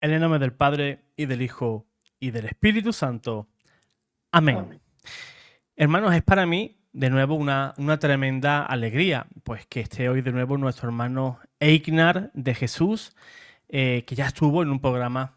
En el nombre del Padre, y del Hijo, y del Espíritu Santo. Amén. Amén. Hermanos, es para mí de nuevo una tremenda alegría, pues que esté hoy de nuevo nuestro hermano Eichnar de Jesús, que ya estuvo en un programa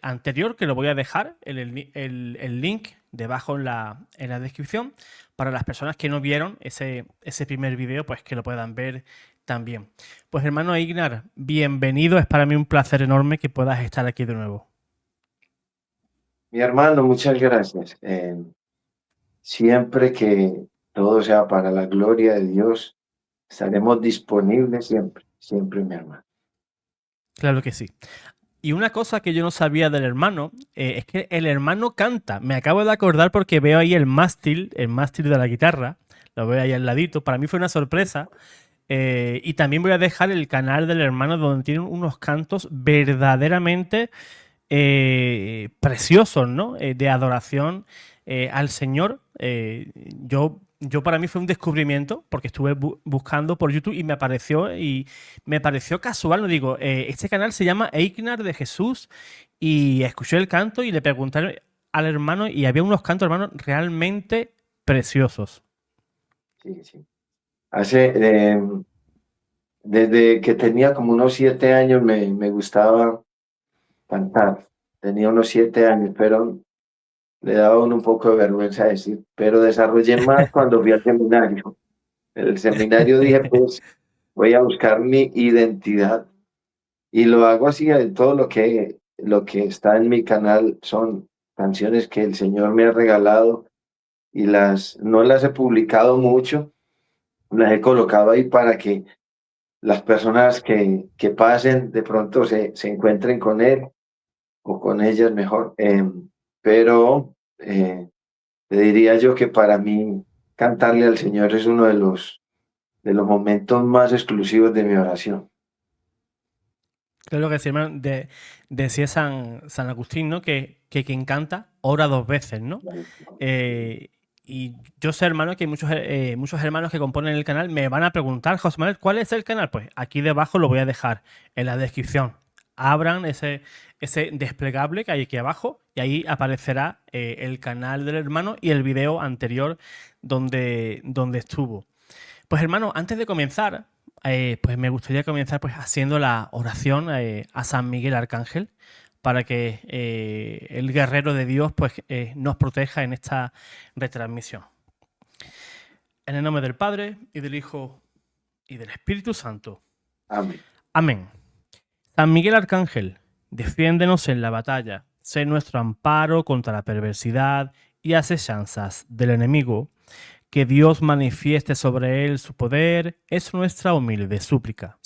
anterior, que lo voy a dejar el link debajo en la descripción, para las personas que no vieron ese primer vídeo, pues que lo puedan ver también. Pues hermano Eichnar, bienvenido, es para mí un placer enorme que puedas estar aquí de nuevo. Mi hermano, muchas gracias. Siempre que todo sea para la gloria de Dios, estaremos disponibles siempre, siempre, mi hermano. Claro que sí. Y una cosa que yo no sabía del hermano es que el hermano canta. Me acabo de acordar porque veo ahí el mástil de la guitarra. Lo veo ahí al ladito. Para mí fue una sorpresa. Y también voy a dejar el canal del hermano donde tienen unos cantos verdaderamente preciosos, ¿no? De adoración al Señor. Yo para mí fue un descubrimiento porque estuve buscando por YouTube y me pareció casual. No digo, este canal se llama Eichnar de Jesús y escuché el canto y le pregunté al hermano y había unos cantos, hermano, realmente preciosos. Sí, sí. Hace, desde que tenía como unos 7 años me gustaba cantar. Tenía unos 7 años, pero le daba a uno un poco de vergüenza decir, pero desarrollé más cuando fui al seminario. En el seminario dije, pues voy a buscar mi identidad. Y lo hago así, todo lo que está en mi canal son canciones que el Señor me ha regalado y no las he publicado mucho, las he colocado ahí para que las personas que pasen de pronto se encuentren con Él o con ellas mejor. Pero te diría yo que para mí cantarle al Señor es uno de los momentos más exclusivos de mi oración. Creo que se llama decía San Agustín, ¿no? Que quien canta ora dos veces, ¿no? Eh, y yo sé, hermano, que hay muchos hermanos que componen el canal me van a preguntar, José Manuel, ¿cuál es el canal? Pues aquí debajo lo voy a dejar en la descripción. Abran ese desplegable que hay aquí abajo y ahí aparecerá el canal del hermano y el video anterior donde estuvo. Pues hermano, antes de comenzar, pues me gustaría comenzar pues haciendo la oración a San Miguel Arcángel para que el guerrero de Dios pues nos proteja en esta retransmisión. En el nombre del Padre y del Hijo y del Espíritu Santo. Amén. Amén. San Miguel Arcángel, defiéndenos en la batalla, sé nuestro amparo contra la perversidad y asechanzas del enemigo. Que Dios manifieste sobre él su poder es nuestra humilde súplica.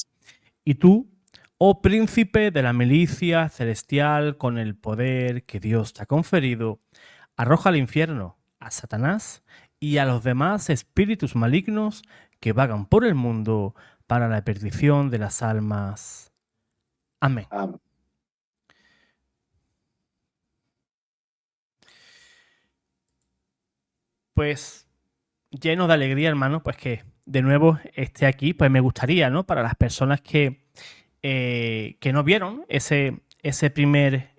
Y tú, oh príncipe de la milicia celestial, con el poder que Dios te ha conferido, arroja al infierno a Satanás y a los demás espíritus malignos que vagan por el mundo para la perdición de las almas. Amén. Amén. Pues lleno de alegría, hermano, pues que de nuevo esté aquí, pues me gustaría, ¿no? Para las personas que no vieron ese primer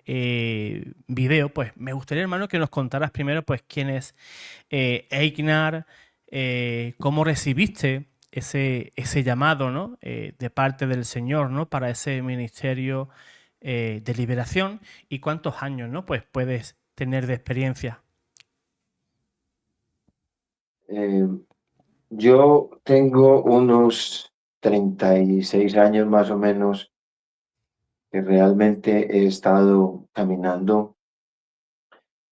video, pues me gustaría, hermano, que nos contaras primero, pues, quién es Eichnar, cómo recibiste ese llamado, ¿no? De parte del Señor, ¿no? Para ese ministerio de liberación y cuántos años, ¿no? Pues puedes tener de experiencia. Eh, yo tengo unos 36 años más o menos que realmente he estado caminando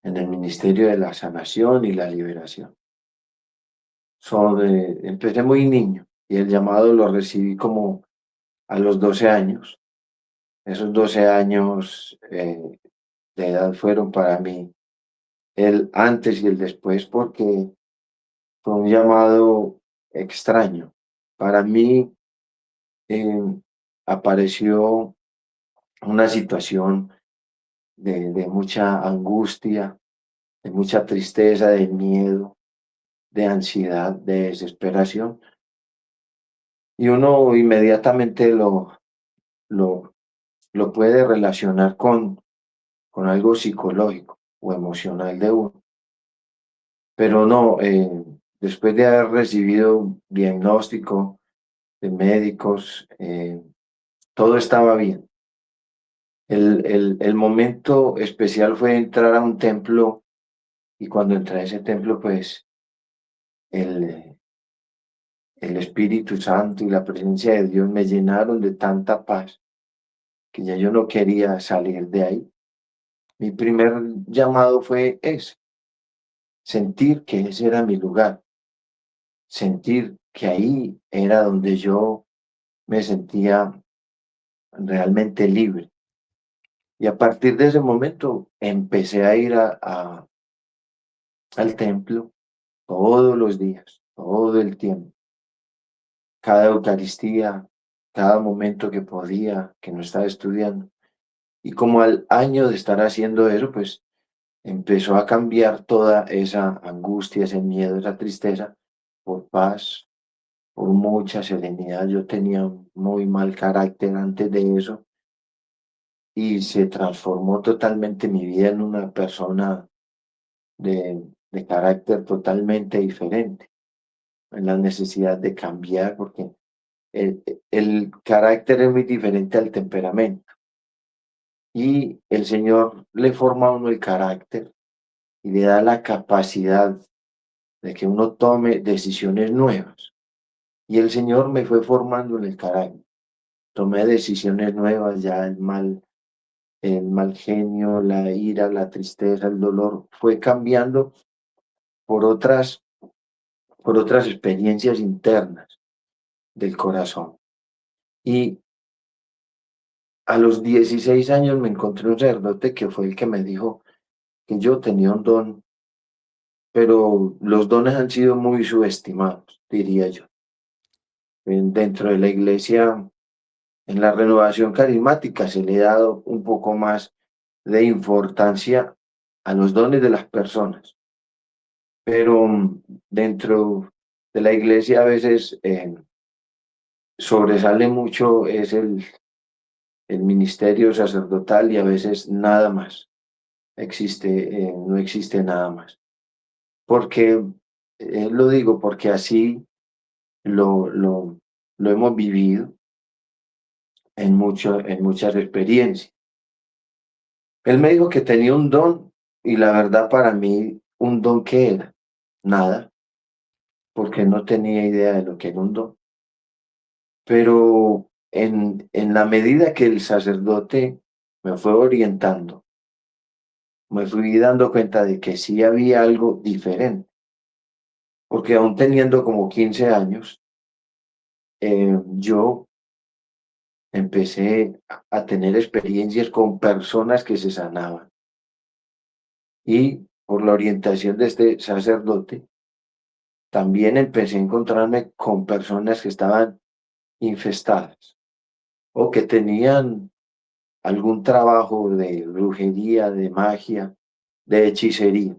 en el ministerio de la sanación y la liberación. Empecé muy niño y el llamado lo recibí como a los 12 años. Esos 12 años de edad fueron para mí el antes y el después porque fue un llamado extraño. Para mí eh, apareció una situación de mucha angustia, de mucha tristeza, de miedo, de ansiedad, de desesperación. Y uno inmediatamente lo lo puede relacionar con algo psicológico o emocional de uno. Pero no, después de haber recibido diagnóstico de médicos, todo estaba bien. El momento especial fue entrar a un templo y cuando entré a ese templo, pues el, el Espíritu Santo y la presencia de Dios me llenaron de tanta paz que ya yo no quería salir de ahí. Mi primer llamado fue ese, sentir que ese era mi lugar, sentir que ahí era donde yo me sentía realmente libre. Y a partir de ese momento empecé a ir al templo todos los días, todo el tiempo, cada Eucaristía, cada momento que podía, que no estaba estudiando. Y como al año de estar haciendo eso, pues empezó a cambiar toda esa angustia, ese miedo, esa tristeza por paz, por mucha serenidad. Yo tenía un muy mal carácter antes de eso y se transformó totalmente mi vida en una persona de carácter totalmente diferente, en la necesidad de cambiar, porque el carácter es muy diferente al temperamento y el Señor le forma a uno el carácter y le da la capacidad de que uno tome decisiones nuevas. Y el Señor me fue formando en el carácter. Tomé decisiones nuevas, ya el mal genio, la ira, la tristeza, el dolor, fue cambiando por otras, por otras experiencias internas del corazón. Y a los 16 años me encontré un sacerdote que fue el que me dijo que yo tenía un don, pero los dones han sido muy subestimados, diría yo. Dentro de la iglesia, en la renovación carismática, se le ha dado un poco más de importancia a los dones de las personas, pero dentro de la iglesia a veces sobresale mucho es el ministerio sacerdotal y a veces nada más existe, no existe nada más. Porque, lo digo, porque así lo, lo, lo hemos vivido en muchas experiencias. Él me dijo que tenía un don y la verdad para mí, ¿un don qué era? Nada, porque no tenía idea de lo que era un don. Pero en la medida que el sacerdote me fue orientando, me fui dando cuenta de que sí había algo diferente, porque aún teniendo como 15 años, yo empecé a tener experiencias con personas que se sanaban. Y por la orientación de este sacerdote, también empecé a encontrarme con personas que estaban infestadas o que tenían algún trabajo de brujería, de magia, de hechicería.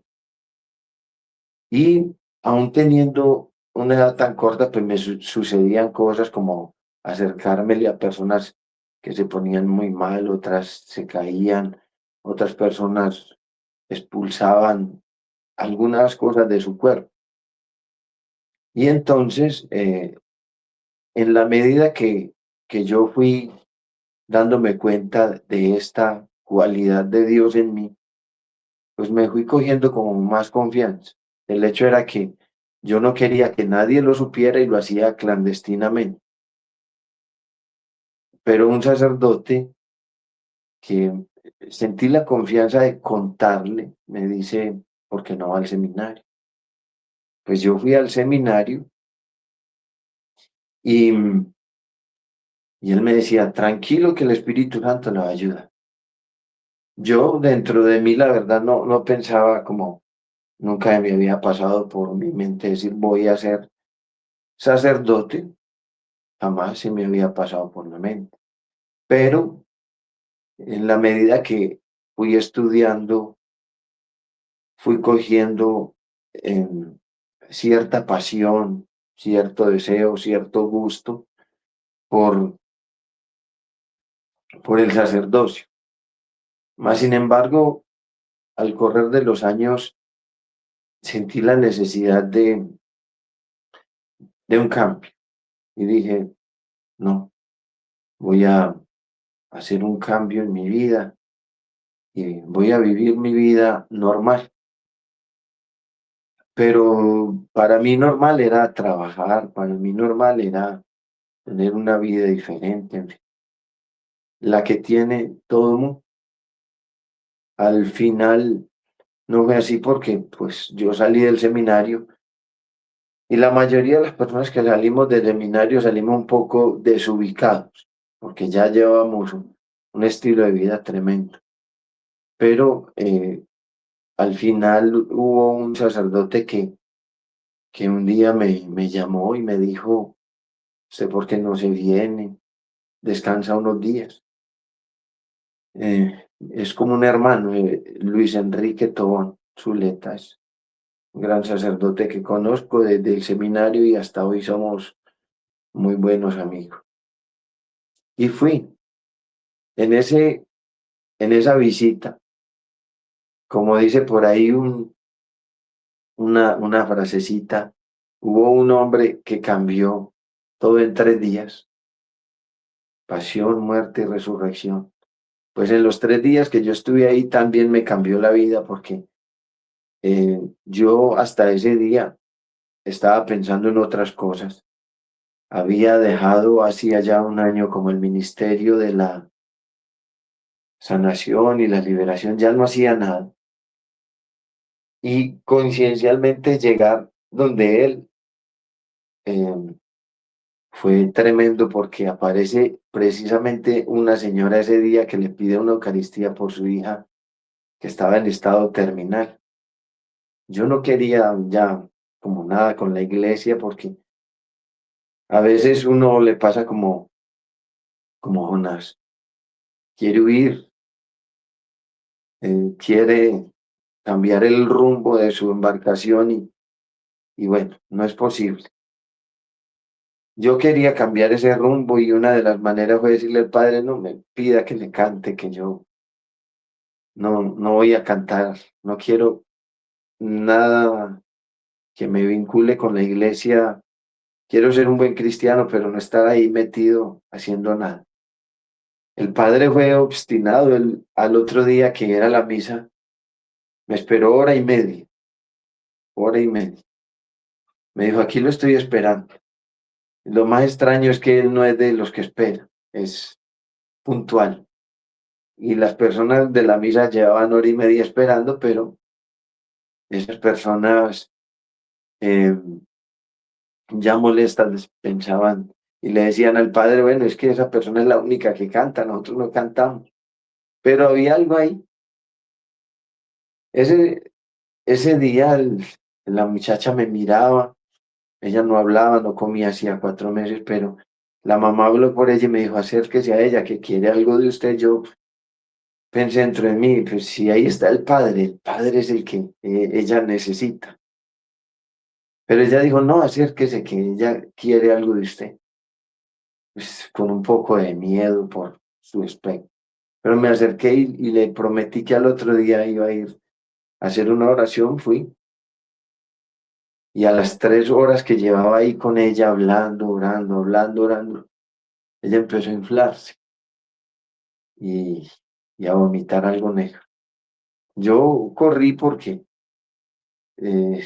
Y aún teniendo una edad tan corta, pues me sucedían cosas como acercármele a personas que se ponían muy mal, otras se caían, otras personas expulsaban algunas cosas de su cuerpo. Y entonces, en la medida que yo fui dándome cuenta de esta cualidad de Dios en mí, pues me fui cogiendo como más confianza. El hecho era que yo no quería que nadie lo supiera y lo hacía clandestinamente. Pero un sacerdote que sentí la confianza de contarle, me dice, ¿por qué no va al seminario? Pues yo fui al seminario y, y él me decía, tranquilo que el Espíritu Santo lo ayuda. Yo dentro de mí, la verdad, no pensaba como, nunca me había pasado por mi mente decir, voy a ser sacerdote, jamás se me había pasado por la mente. Pero en la medida que fui estudiando, fui cogiendo cierta pasión, cierto deseo, cierto gusto por, por el sacerdocio. Mas, sin embargo, al correr de los años, sentí la necesidad de un cambio y dije, no, voy a hacer un cambio en mi vida y voy a vivir mi vida normal. Pero para mí normal era trabajar, para mí normal era tener una vida diferente, la que tiene todo el mundo. Al final no fue así porque pues yo salí del seminario y la mayoría de las personas que salimos del seminario salimos un poco desubicados, porque ya llevábamos un estilo de vida tremendo. Pero al final hubo un sacerdote que un día me llamó y me dijo, ¿usted por qué no se viene? Descansa unos días. Es como un hermano, Luis Enrique Tobón Zuleta, es un gran sacerdote que conozco desde el seminario y hasta hoy somos muy buenos amigos. Y fui en en esa visita, como dice por ahí una frasecita, hubo un hombre que cambió todo en 3 días, pasión, muerte y resurrección. Pues en los 3 días que yo estuve ahí también me cambió la vida porque yo hasta ese día estaba pensando en otras cosas. Había dejado hacía ya un año como el ministerio de la sanación y la liberación, ya no hacía nada. Y coincidencialmente llegar donde él eh, fue tremendo porque aparece precisamente una señora ese día que le pide una Eucaristía por su hija que estaba en estado terminal. Yo no quería ya como nada con la iglesia porque a veces uno le pasa como Jonás, quiere huir, quiere cambiar el rumbo de su embarcación y bueno, no es posible. Yo quería cambiar ese rumbo y una de las maneras fue decirle al padre, no me pida que le cante, que yo no voy a cantar, no quiero nada que me vincule con la iglesia. Quiero ser un buen cristiano, pero no estar ahí metido haciendo nada. El padre fue obstinado. Al otro día que era la misa, me esperó hora y media, hora y media. Me dijo, aquí lo estoy esperando. Lo más extraño es que él no es de los que espera, es puntual. Y las personas de la misa llevaban hora y media esperando, pero esas personas eh, ya molestas pensaban y le decían al padre, bueno, es que esa persona es la única que canta, nosotros no cantamos. Pero había algo ahí. Ese, ese día la muchacha me miraba, ella no hablaba, no comía hacía 4 meses, pero la mamá habló por ella y me dijo, acérquese a ella, que quiere algo de usted. Yo pensé dentro de mí, pues si ahí está el padre es el que ella necesita. Pero ella dijo, no, acérquese, que ella quiere algo de usted. Pues con un poco de miedo por su aspecto. Pero me acerqué y le prometí que al otro día iba a ir a hacer una oración, fui. Y a las 3 horas que llevaba ahí con ella hablando, orando, hablando, orando, ella empezó a inflarse y, y a vomitar algo negro. Yo corrí porque eh,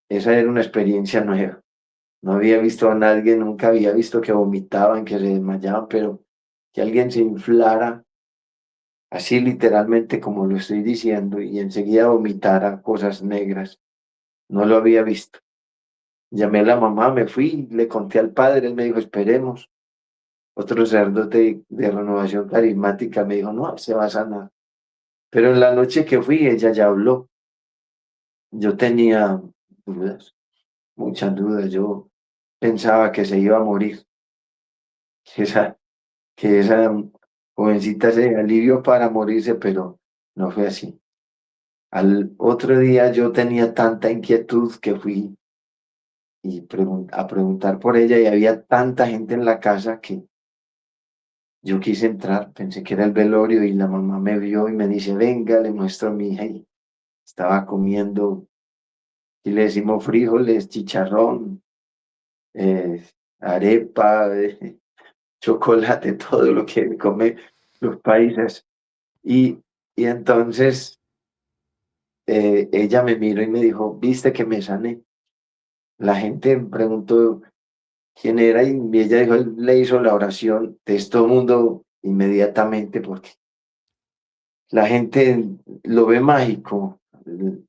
esa era una experiencia nueva. No había visto a nadie, nunca había visto que vomitaban, que se desmayaban, pero que alguien se inflara así literalmente como lo estoy diciendo y enseguida vomitara cosas negras. No lo había visto. Llamé a la mamá, me fui, le conté al padre, él me dijo, esperemos. Otro sacerdote de renovación carismática me dijo, no, se va a sanar. Pero en la noche que fui, ella ya habló. Yo tenía dudas, muchas dudas. Yo pensaba que se iba a morir, que esa jovencita se alivió para morirse, pero no fue así. Al otro día yo tenía tanta inquietud que fui a preguntar por ella y había tanta gente en la casa que Yo quise entrar, pensé que era el velorio y la mamá me vio y me dice, venga, le muestro a mi hija y estaba comiendo, y le decimos frijoles, chicharrón, eh, arepa, chocolate, todo lo que comen los países. Y, y entonces ella me miró y me dijo, viste que me sané. La gente me preguntó quién era y ella dijo, él le hizo la oración. Entonces todo el mundo inmediatamente, porque la gente lo ve mágico.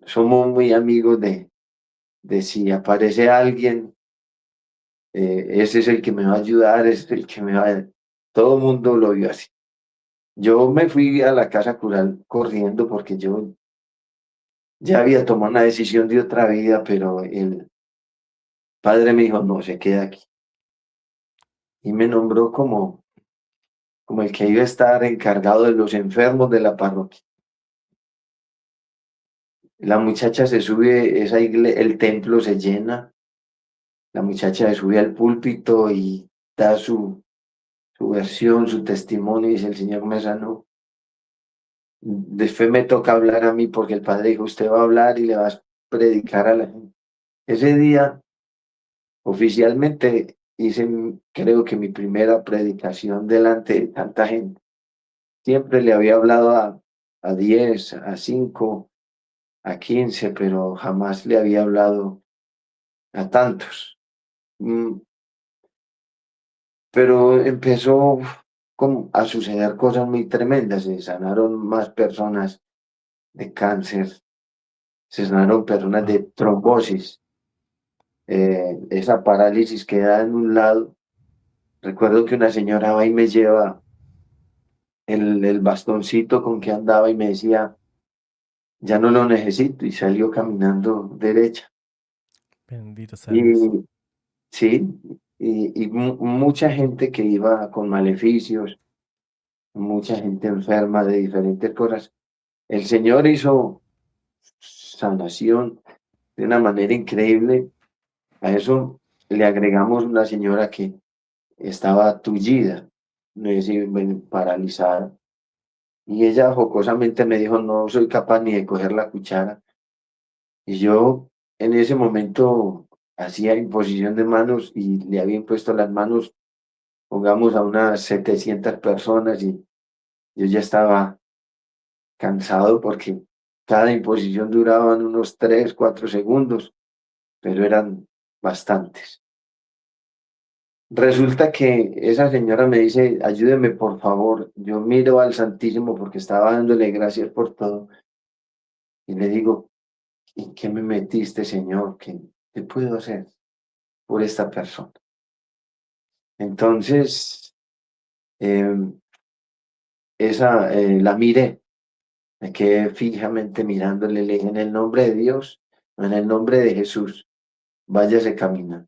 Somos muy amigos de si aparece alguien, ese es el que me va a ayudar, ese es el que me va a... Todo el mundo lo vio así. Yo me fui a la casa cural corriendo porque yo ya había tomado una decisión de otra vida, pero el padre me dijo, no, se queda aquí. Y me nombró como el que iba a estar encargado de los enfermos de la parroquia. La muchacha se sube, el templo se llena, la muchacha se sube al púlpito y da su versión, su testimonio, y dice, el Señor me sanó. Después me toca hablar a mí porque el padre dijo, usted va a hablar y le va a predicar a la gente. Ese día, oficialmente, hice, creo que mi primera predicación delante de tanta gente. Siempre le había hablado a 10, a 5, a 15, pero jamás le había hablado a tantos. Mm, Pero empezó a suceder cosas muy tremendas. Se sanaron más personas de cáncer, se sanaron personas de Wow. trombosis, esa parálisis que da en un lado. Recuerdo que una señora va y me lleva el bastoncito con que andaba y me decía, ya no lo necesito, y salió caminando derecha. Bendito sea Dios. Y sí, y mucha gente que iba con maleficios, mucha gente enferma de diferentes cosas. El Señor hizo sanación de una manera increíble. A eso le agregamos una señora que estaba tullida, no es decir, bueno, paralizada. Y ella jocosamente me dijo, no soy capaz ni de coger la cuchara. Y yo en ese momento hacía imposición de manos y le había impuesto las manos, pongamos a unas 700 personas, y yo ya estaba cansado porque cada imposición duraban unos 3 4 segundos, pero eran bastantes. Resulta que esa señora me dice, ayúdeme por favor. Yo miro al Santísimo porque estaba dándole gracias por todo y le digo, ¿en qué me metiste, Señor? ¿Qué puedo hacer por esta persona? Entonces, em, la miré, me quedé fijamente mirándole, le dije, en el nombre de Dios, no, en el nombre de Jesús, váyase caminando.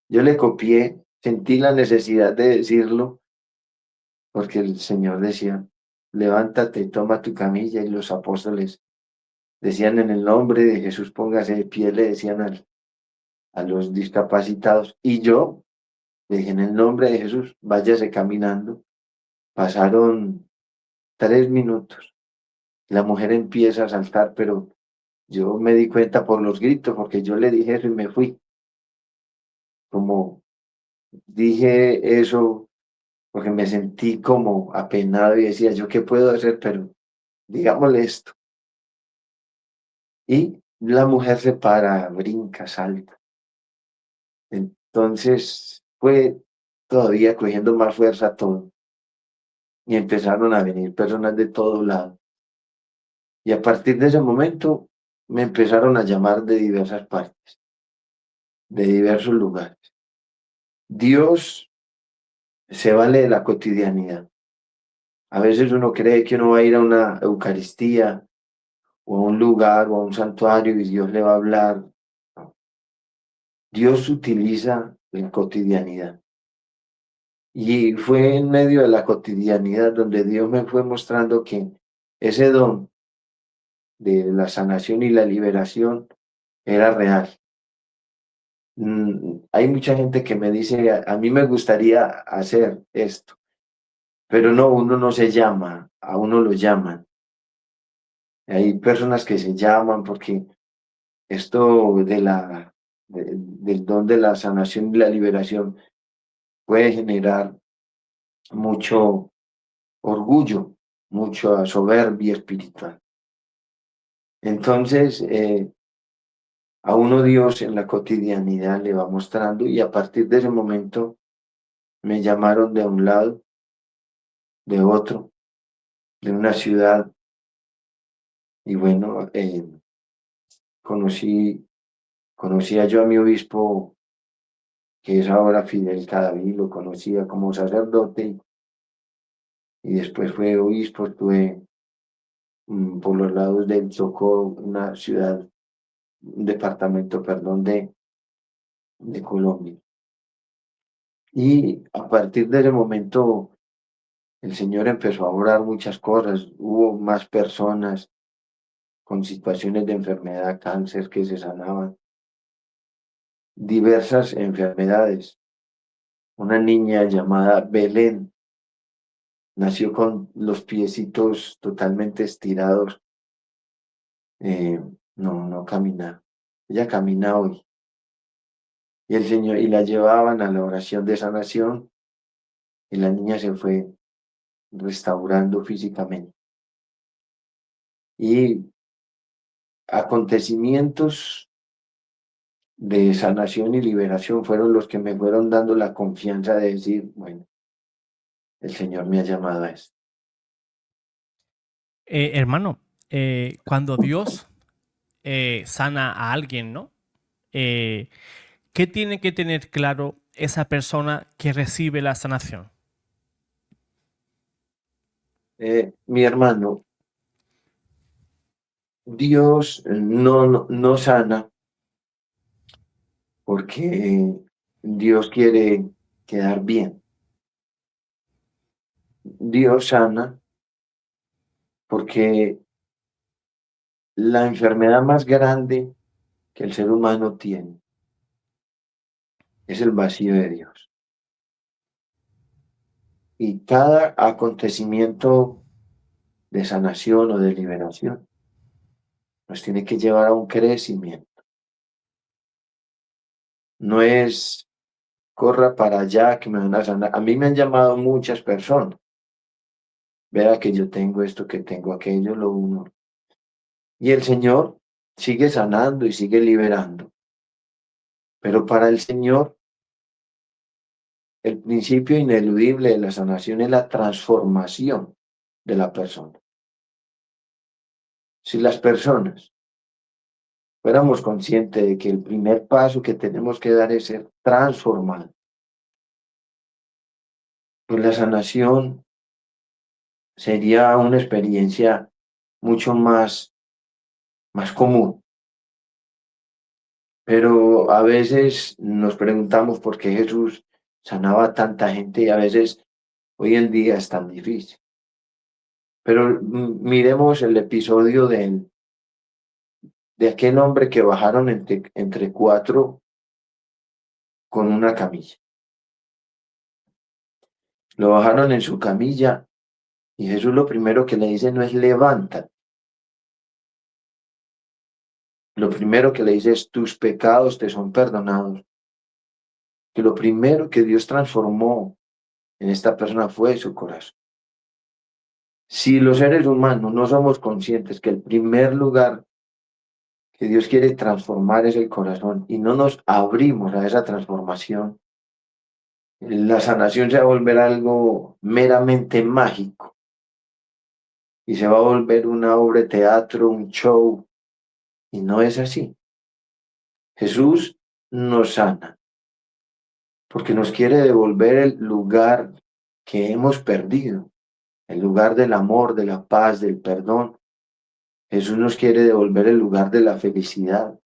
Yo le copié, sentí la necesidad de decirlo, porque el Señor decía, levántate, toma tu camilla, y los apóstoles decían, en el nombre de Jesús, póngase de pie, le decían a los discapacitados, y yo le dije, en el nombre de Jesús, váyase caminando. Pasaron 3 minutos, la mujer empieza a saltar, pero yo me di cuenta por los gritos, porque yo le dije eso y me fui. Como dije eso, porque me sentí como apenado y decía, ¿yo qué puedo hacer? Pero digámosle esto. Y la mujer se para, brinca, salta. Entonces fue todavía cogiendo más fuerza todo. Y empezaron a venir personas de todo lado. Y a partir de ese momento me empezaron a llamar de diversas partes, de diversos lugares. Dios se vale de la cotidianidad. A veces uno cree que uno va a ir a una Eucaristía o a un lugar o a un santuario y Dios le va a hablar. No. Dios utiliza la cotidianidad. Y fue en medio de la cotidianidad donde Dios me fue mostrando que ese don de la sanación y la liberación era real. Hay mucha gente que me dice, a mí me gustaría hacer esto, pero no, uno no se llama, a uno lo llaman. Hay personas que se llaman porque esto del don de la sanación y la liberación puede generar mucho orgullo, mucha soberbia espiritual. Entonces, a uno Dios en la cotidianidad le va mostrando y a partir de ese momento me llamaron de un lado, de otro, de una ciudad y bueno, conocí, conocía yo a mi obispo, que es ahora Fidel Cadavid, lo conocía como sacerdote y después fue obispo, estuve por los lados del Chocó, una ciudad, un departamento, perdón, de Colombia. Y a partir de ese momento el Señor empezó a orar muchas cosas, hubo más personas con situaciones de enfermedad, cáncer que se sanaban, diversas enfermedades. Una niña llamada Belén nació con los piecitos totalmente estirados, no camina. Ella camina hoy. Y el Señor, y la llevaban a la oración de sanación, y la niña se fue restaurando físicamente. Y acontecimientos de sanación y liberación fueron los que me fueron dando la confianza de decir, bueno, el Señor me ha llamado a esto. Hermano, cuando Dios sana a alguien, ¿no? Eh, ¿Qué tiene que tener claro esa persona que recibe la sanación? Mi hermano, Dios no sana porque Dios quiere quedar bien. Dios sana porque la enfermedad más grande que el ser humano tiene es el vacío de Dios. Y cada acontecimiento de sanación o de liberación nos tiene que llevar a un crecimiento. No es corra para allá que me van a sanar. A mí me han llamado muchas personas. Vea que yo tengo esto, que tengo aquello, lo uno. Y el Señor sigue sanando y sigue liberando. Pero para el Señor, el principio ineludible de la sanación es la transformación de la persona. Si las personas fuéramos conscientes de que el primer paso que tenemos que dar es ser transformados, pues la sanación sería una experiencia mucho más común. Pero a veces nos preguntamos por qué Jesús sanaba a tanta gente y a veces hoy en día es tan difícil. Pero miremos el episodio de aquel hombre que bajaron entre cuatro con una camilla. Lo bajaron en su camilla y Jesús lo primero que le dice no es levántate. Lo primero que le dice es tus pecados te son perdonados. Que lo primero que Dios transformó en esta persona fue su corazón. Si los seres humanos no somos conscientes que el primer lugar que Dios quiere transformar es el corazón y no nos abrimos a esa transformación, la sanación se va a volver algo meramente mágico y se va a volver una obra de teatro, un show, y no es así. Jesús nos sana porque nos quiere devolver el lugar que hemos perdido, el lugar del amor, de la paz, del perdón. Jesús nos quiere devolver el lugar de la felicidad.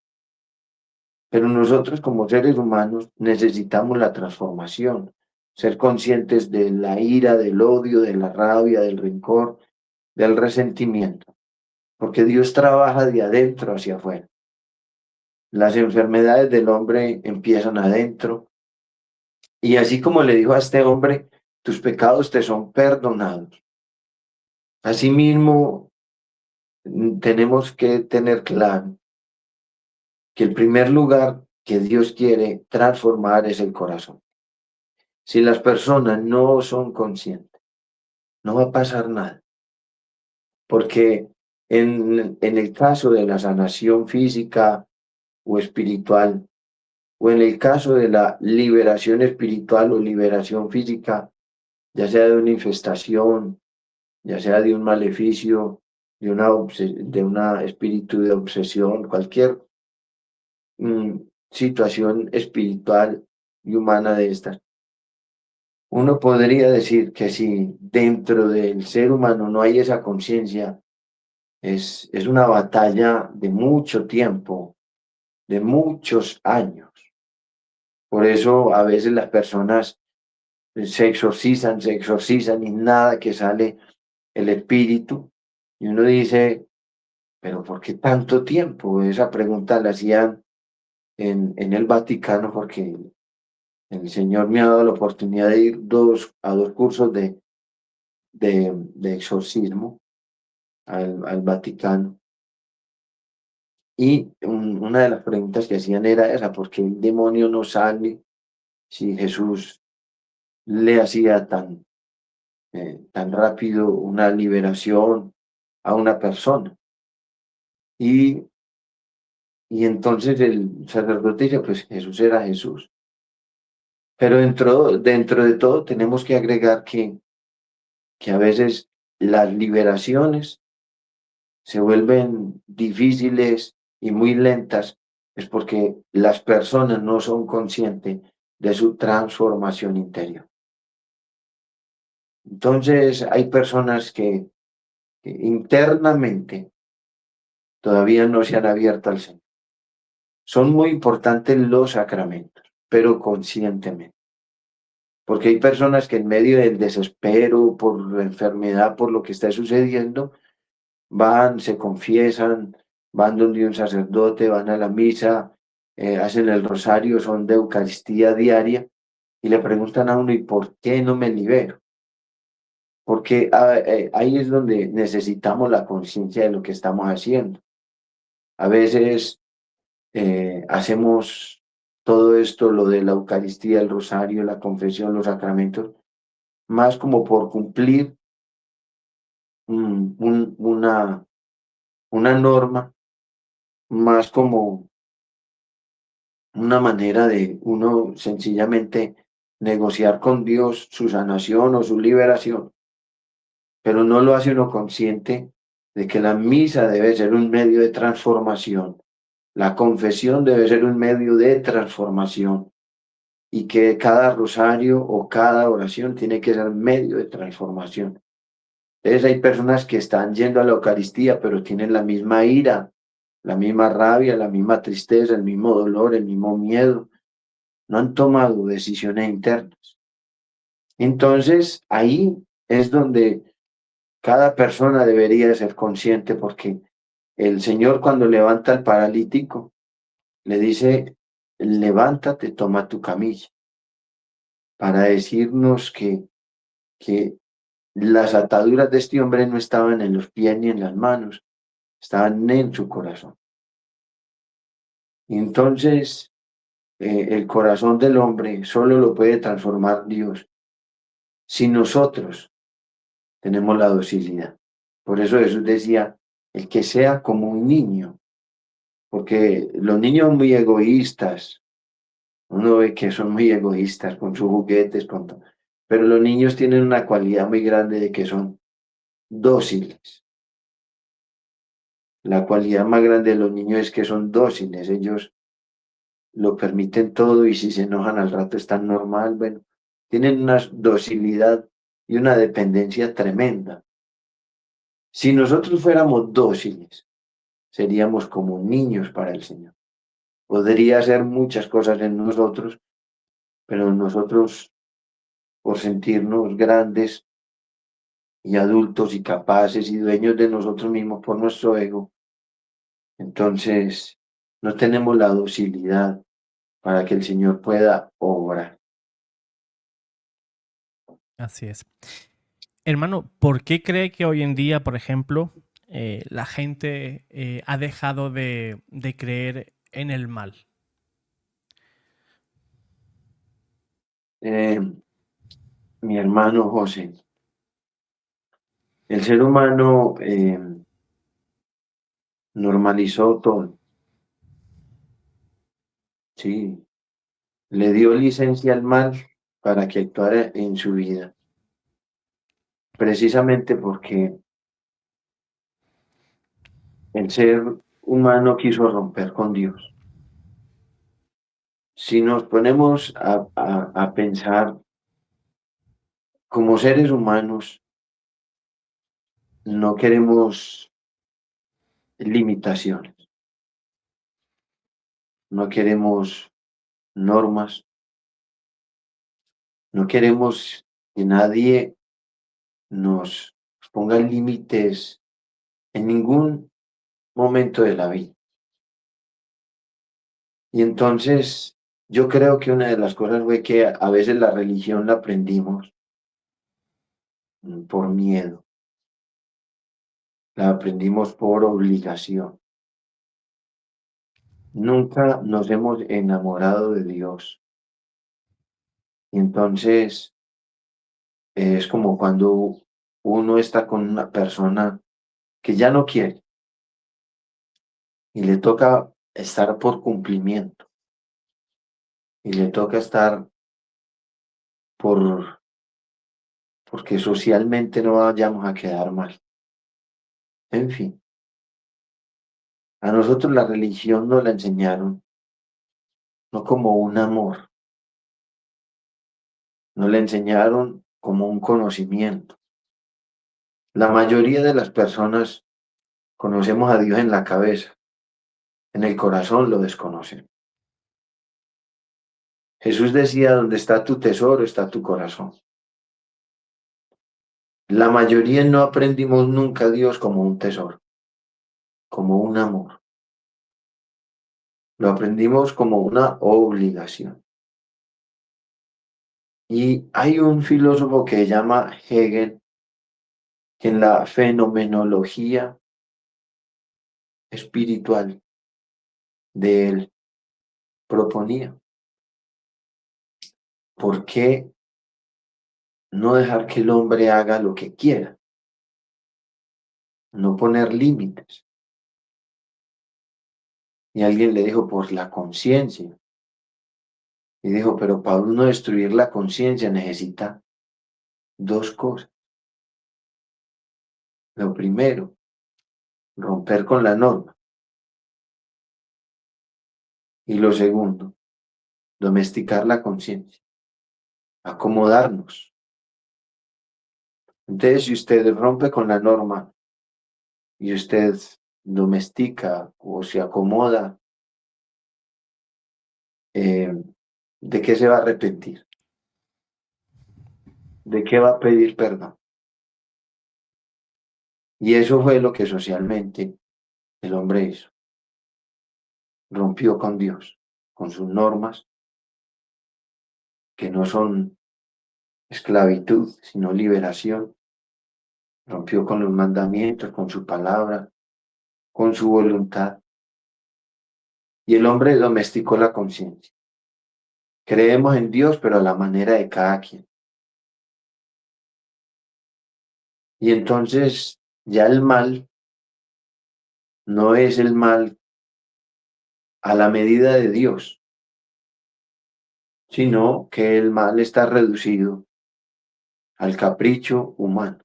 Pero nosotros como seres humanos necesitamos la transformación, ser conscientes de la ira, del odio, de la rabia, del rencor, del resentimiento, porque Dios trabaja de adentro hacia afuera. Las enfermedades del hombre empiezan adentro y así como le dijo a este hombre, tus pecados te son perdonados. Asimismo, tenemos que tener claro que el primer lugar que Dios quiere transformar es el corazón. Si las personas no son conscientes, no va a pasar nada, porque en el caso de la sanación física o espiritual, o en el caso de la liberación espiritual o liberación física, ya sea de una infestación, ya sea de un maleficio, de una espíritu de obsesión, cualquier situación espiritual y humana de estas. Uno podría decir que si dentro del ser humano no hay esa conciencia, es una batalla de mucho tiempo, de muchos años. Por eso a veces las personas se exorcizan y nada que sale el espíritu. Y uno dice, pero ¿por qué tanto tiempo? Esa pregunta la hacían en el Vaticano porque el Señor me ha dado la oportunidad de ir a dos cursos de exorcismo al Vaticano. Y una de las preguntas que hacían era esa, ¿por qué el demonio no sale si Jesús le hacía tan rápido una liberación a una persona? Y, y entonces el sacerdote dice, pues Jesús era Jesús. Pero dentro de todo tenemos que agregar que a veces las liberaciones se vuelven difíciles y muy lentas, es porque las personas no son conscientes de su transformación interior. Entonces hay personas que internamente todavía no se han abierto al Señor. Son muy importantes los sacramentos, pero conscientemente. Porque hay personas que en medio del desespero, por la enfermedad, por lo que está sucediendo, van, se confiesan, van donde un sacerdote, van a la misa, hacen el rosario, son de Eucaristía diaria y le preguntan a uno, ¿y por qué no me libero? Porque ahí es donde necesitamos la conciencia de lo que estamos haciendo. A veces hacemos todo esto, lo de la Eucaristía, el rosario, la confesión, los sacramentos, más como por cumplir una norma, más como una manera de uno sencillamente negociar con Dios su sanación o su liberación, pero no lo hace uno consciente de que la misa debe ser un medio de transformación, la confesión debe ser un medio de transformación y que cada rosario o cada oración tiene que ser medio de transformación. Entonces hay personas que están yendo a la Eucaristía, pero tienen la misma ira, la misma rabia, la misma tristeza, el mismo dolor, el mismo miedo. No han tomado decisiones internas. Entonces, ahí es donde cada persona debería ser consciente, porque el Señor cuando levanta al paralítico, le dice, levántate, toma tu camilla, para decirnos que las ataduras de este hombre no estaban en los pies ni en las manos, estaban en su corazón. Y entonces, el corazón del hombre solo lo puede transformar Dios si nosotros tenemos la docilidad. Por eso Jesús decía, el que sea como un niño, porque los niños son muy egoístas, uno ve que son muy egoístas con sus juguetes, con todo, pero los niños tienen una cualidad muy grande de que son dóciles. La cualidad más grande de los niños es que son dóciles, ellos lo permiten todo y si se enojan al rato están normal, bueno, tienen una docilidad y una dependencia tremenda. Si nosotros fuéramos dóciles, seríamos como niños para el Señor. Podría hacer muchas cosas en nosotros, pero nosotros, por sentirnos grandes y adultos y capaces y dueños de nosotros mismos por nuestro ego, entonces no tenemos la docilidad para que el Señor pueda obrar. Así es. Hermano, ¿por qué cree que hoy en día, por ejemplo, la gente ha dejado de creer en el mal? Eh, Mi hermano José, el ser humano normalizó todo, sí, le dio licencia al mal para que actuara en su vida, precisamente porque el ser humano quiso romper con Dios. Si nos ponemos a pensar como seres humanos, no queremos limitaciones, no queremos normas, no queremos que nadie nos ponga límites en ningún momento de la vida. Y entonces yo creo que una de las cosas fue que a veces la religión la aprendimos por miedo, la aprendimos por obligación. Nunca nos hemos enamorado de Dios. Y entonces es como cuando uno está con una persona que ya no quiere y le toca estar por cumplimiento y le toca estar por porque socialmente no vayamos a quedar mal. En fin, a nosotros la religión nos la enseñaron no como un amor, nos la enseñaron como un conocimiento. La mayoría de las personas conocemos a Dios en la cabeza, en el corazón lo desconocen. Jesús decía, donde está tu tesoro, está tu corazón. La mayoría no aprendimos nunca a Dios como un tesoro, como un amor. Lo aprendimos como una obligación. Y hay un filósofo que se llama Hegel, que en la fenomenología espiritual de él proponía, ¿por qué no dejar que el hombre haga lo que quiera? No poner límites. Y alguien le dijo, por la conciencia. Y dijo, pero para uno destruir la conciencia necesita dos cosas. Lo primero, romper con la norma. Y lo segundo, domesticar la conciencia, acomodarnos. Entonces, si usted rompe con la norma y usted domestica o se acomoda, ¿de qué se va a arrepentir? ¿De qué va a pedir perdón? Y eso fue lo que socialmente el hombre hizo. Rompió con Dios, con sus normas, que no son esclavitud, sino liberación. Rompió con los mandamientos, con su palabra, con su voluntad. Y el hombre domesticó la conciencia. Creemos en Dios, pero a la manera de cada quien. Y entonces ya el mal no es el mal a la medida de Dios, sino que el mal está reducido al capricho humano.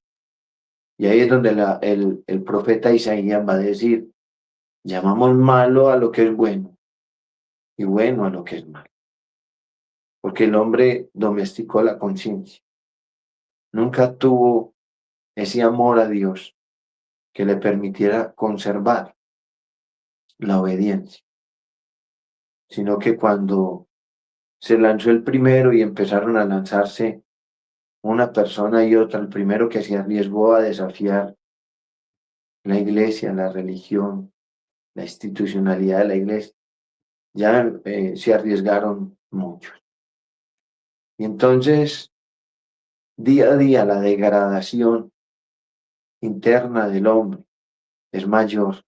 Y ahí es donde el profeta Isaías va a decir, llamamos malo a lo que es bueno y bueno a lo que es malo. Porque el hombre domesticó la conciencia. Nunca tuvo ese amor a Dios que le permitiera conservar la obediencia, sino que cuando se lanzó el primero y empezaron a lanzarse una persona y otra, el primero que se arriesgó a desafiar la iglesia, la religión, la institucionalidad de la iglesia, ya se arriesgaron muchos. Y entonces día a día la degradación interna del hombre es mayor,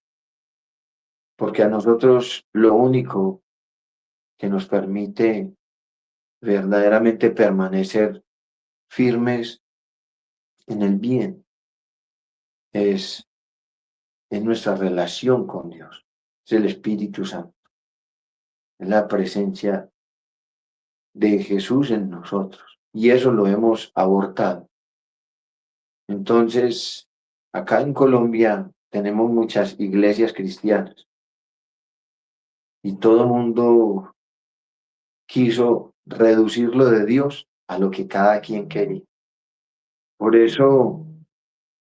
porque a nosotros lo único que nos permite verdaderamente permanecer firmes en el bien es en nuestra relación con Dios, es el Espíritu Santo, es la presencia de Jesús en nosotros, y eso lo hemos abortado. Entonces, acá en Colombia tenemos muchas iglesias cristianas y todo el mundo quiso reducirlo de Dios a lo que cada quien quería. Por eso,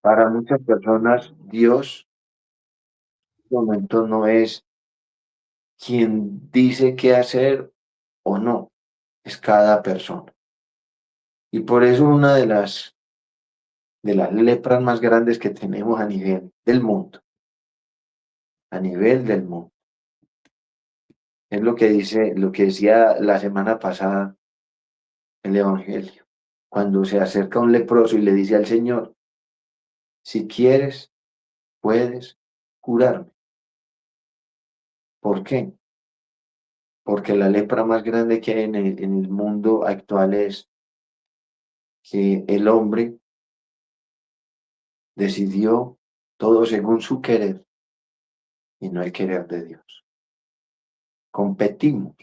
para muchas personas, Dios en este momento no es quien dice qué hacer o no, es cada persona. Y por eso una de las lepras más grandes que tenemos a nivel del mundo, es lo que dice, lo que decía la semana pasada el Evangelio, cuando se acerca un leproso y le dice al Señor, si quieres, puedes curarme. ¿Por qué? Porque la lepra más grande que hay en el mundo actual es que el hombre decidió todo según su querer y no el querer de Dios. Competimos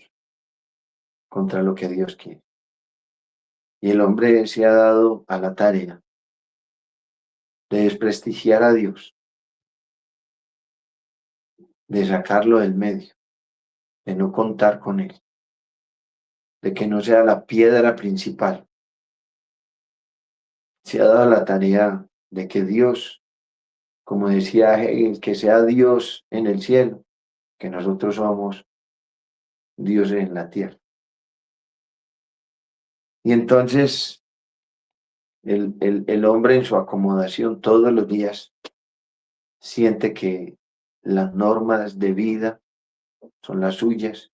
contra lo que Dios quiere. Y el hombre se ha dado a la tarea de desprestigiar a Dios, de sacarlo del medio, de no contar con él, de que no sea la piedra principal. Se ha dado la tarea de que Dios, como decía Hegel, que sea Dios en el cielo, que nosotros somos Dios en la tierra. Y entonces el hombre en su acomodación todos los días siente que las normas de vida son las suyas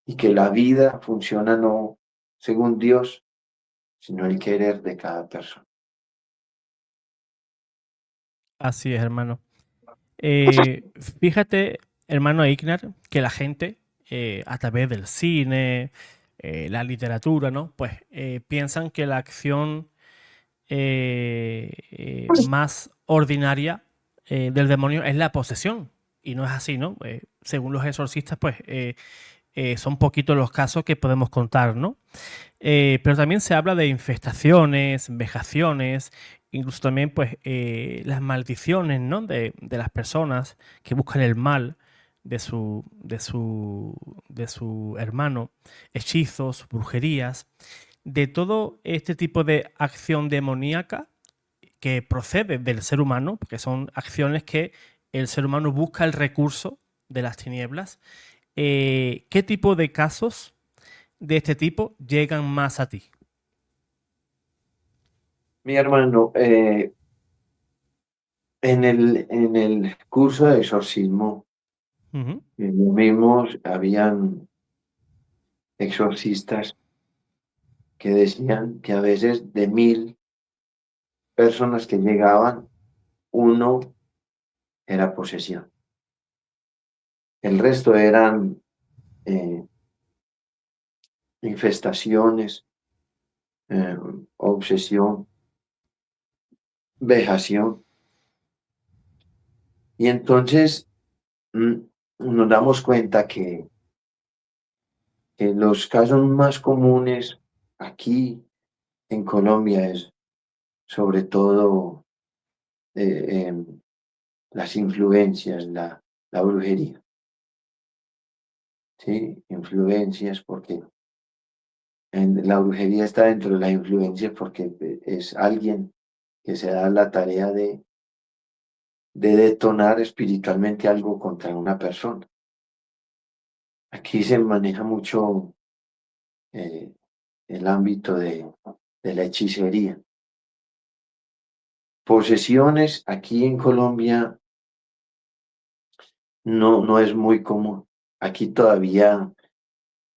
y que la vida funciona no según Dios, sino el querer de cada persona. Así es, hermano. Eh, Fíjate, hermano Ignar, que la gente, a través del cine, la literatura, ¿no? Pues piensan que la acción más ordinaria del demonio es la posesión. Y no es así, ¿no? Según los exorcistas, pues son poquitos los casos que podemos contar, ¿no? Pero también se habla de infestaciones, vejaciones, incluso también pues las maldiciones, ¿no? De las personas que buscan el mal de su hermano, hechizos, brujerías, de todo este tipo de acción demoníaca que procede del ser humano, porque son acciones que el ser humano busca el recurso de las tinieblas. ¿Qué tipo de casos de este tipo llegan más a ti? Mi hermano, en el curso de exorcismo, Ujú. lo mismos habían exorcistas que decían que a veces de 1000 personas que llegaban, uno era posesión. El resto eran eh, infestaciones, eh, obsesión, vejación. Y entonces mm, nos damos cuenta que los casos más comunes aquí en Colombia es sobre todo las influencias, la brujería, ¿sí? Influencias porque la brujería está dentro de las influencias porque es alguien que se da la tarea de detonar espiritualmente algo contra una persona. Aquí se maneja mucho eh, el ámbito de la hechicería. Posesiones aquí en Colombia no es muy común. Aquí todavía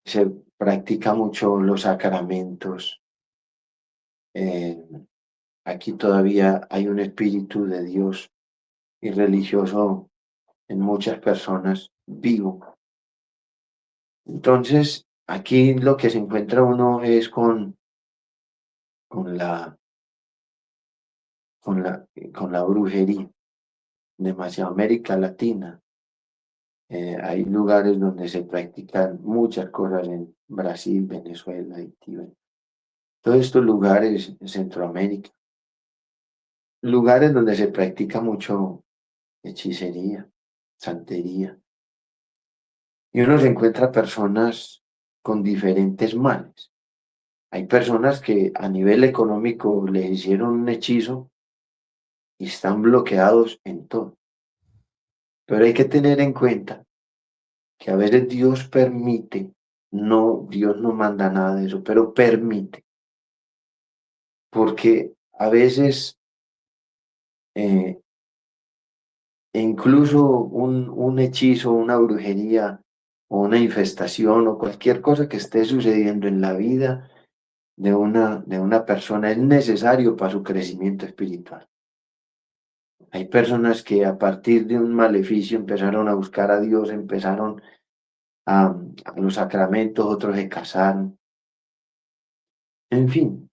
se practica mucho los sacramentos, eh, aquí todavía hay un espíritu de Dios y religioso en muchas personas vivo. Entonces, aquí lo que se encuentra uno es con la, con la brujería. Demasiado América Latina. Hay lugares donde se practican muchas cosas en Brasil, Venezuela, Haití, todos estos lugares en Centroamérica, lugares donde se practica mucho hechicería, santería, y uno se encuentra personas con diferentes males. Hay personas que a nivel económico le hicieron un hechizo y están bloqueados en todo. Pero hay que tener en cuenta que a veces Dios permite, no, Dios no manda nada de eso, pero permite, porque a veces eh, incluso un hechizo, una brujería o una infestación o cualquier cosa que esté sucediendo en la vida de una persona es necesario para su crecimiento espiritual. Hay personas que a partir de un maleficio empezaron a buscar a Dios, empezaron a los sacramentos, otros se casaron. En fin,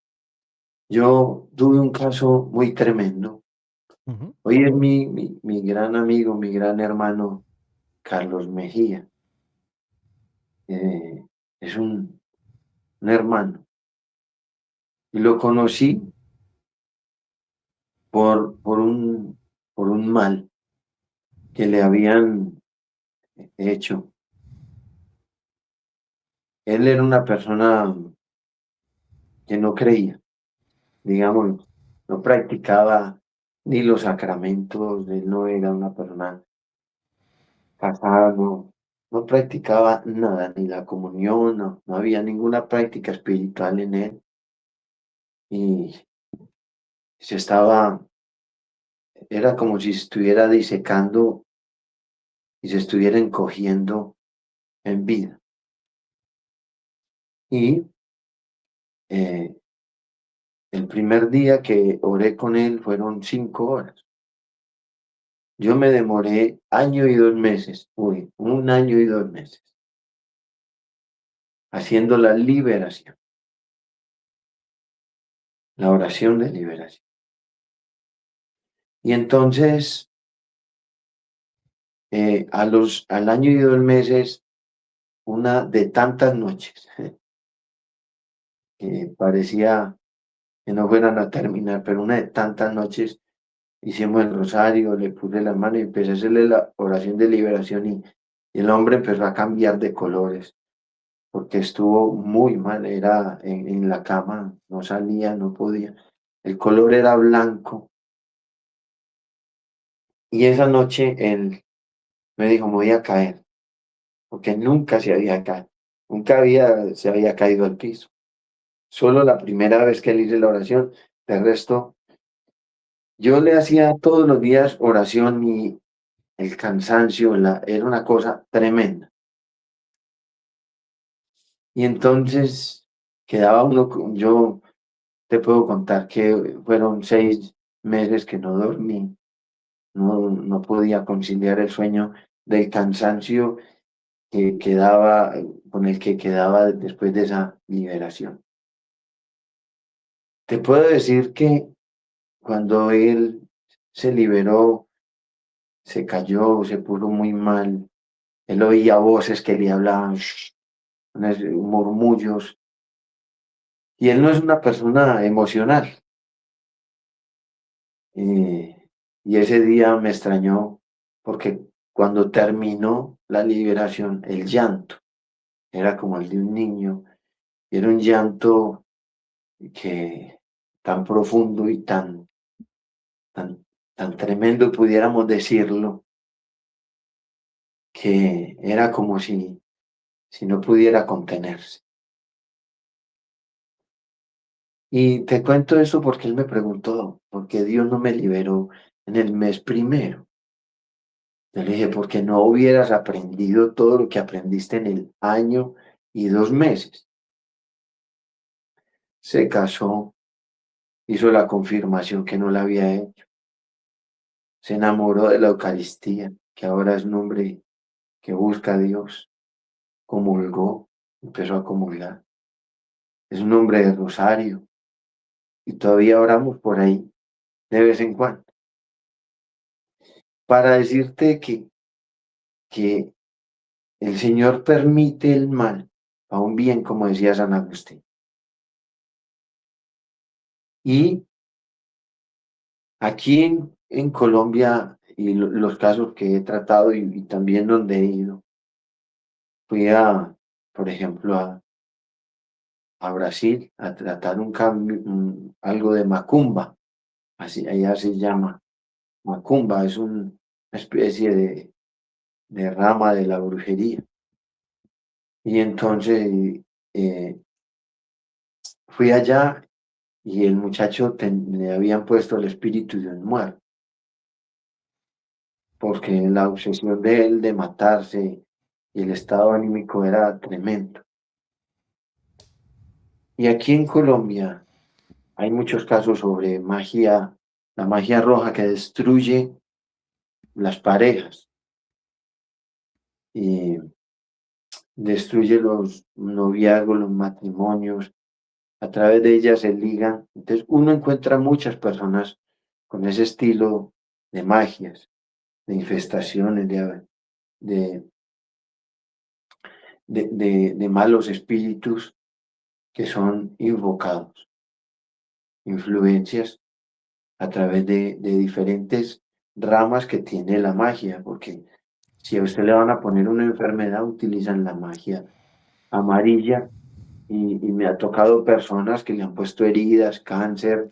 yo tuve un caso muy tremendo. Ujú. Hoy es mi gran amigo, mi gran hermano, Carlos Mejía. Eh, es un hermano. Y lo conocí por un mal que le habían hecho. Él era una persona que no creía, digamos, no practicaba ni los sacramentos, él no era una persona casada, no practicaba nada, ni la comunión, no había ninguna práctica espiritual en él. Y se estaba, era como si estuviera disecando y se estuviera encogiendo en vida. Y eh, el primer día que oré con él fueron 5 horas. Yo me demoré año y 2 meses, un año y 2 meses, haciendo la liberación, la oración de liberación. Y entonces, al año y 2 meses, una de tantas noches, que parecía que no fueran a terminar, pero una de tantas noches, hicimos el rosario, le puse la mano y empecé a hacerle la oración de liberación y el hombre empezó a cambiar de colores porque estuvo muy mal, era en la cama, no salía, no podía. El color era blanco y esa noche él me dijo, me voy a caer, porque nunca se había caído, se había caído al piso. Solo la primera vez que le hice la oración, de resto, yo le hacía todos los días oración y el cansancio era una cosa tremenda. Y entonces quedaba uno, yo te puedo contar que fueron 6 meses que no dormí, no podía conciliar el sueño del cansancio que quedaba, con el que quedaba después de esa liberación. Te puedo decir que cuando él se liberó, se cayó, se puso muy mal, él oía voces que le hablaban, unos murmullos, y él no es una persona emocional. Y ese día me extrañó porque cuando terminó la liberación, el llanto era como el de un niño, y era un llanto que tan profundo y tan tremendo, pudiéramos decirlo, que era como si no pudiera contenerse. Y te cuento eso porque él me preguntó, ¿por qué Dios no me liberó en el mes primero? Yo le dije, porque no hubieras aprendido todo lo que aprendiste en el año y 2 meses. Se casó, hizo la confirmación que no la había hecho. Se enamoró de la Eucaristía, que ahora es un hombre que busca a Dios. Comulgó, empezó a comulgar. Es un hombre de rosario y todavía oramos por ahí de vez en cuando. Para decirte que el Señor permite el mal a un bien, como decía San Agustín. Y aquí en Colombia, y los casos que he tratado y también donde he ido, fui por ejemplo, a Brasil a tratar un cambio, algo de macumba, así allá se llama. Macumba es una especie de rama de la brujería. Y entonces eh, fui allá y el muchacho le habían puesto el espíritu de un muerto, porque la obsesión de él de matarse y el estado anímico era tremendo. Y aquí en Colombia hay muchos casos sobre magia, la magia roja que destruye las parejas y destruye los noviazgos, los matrimonios, a través de ellas se ligan. Entonces uno encuentra muchas personas con ese estilo de magias, de infestaciones, de, de malos espíritus que son invocados, influencias a través de diferentes ramas que tiene la magia, porque si a usted le van a poner una enfermedad, utilizan la magia amarilla y me ha tocado personas que le han puesto heridas, cáncer,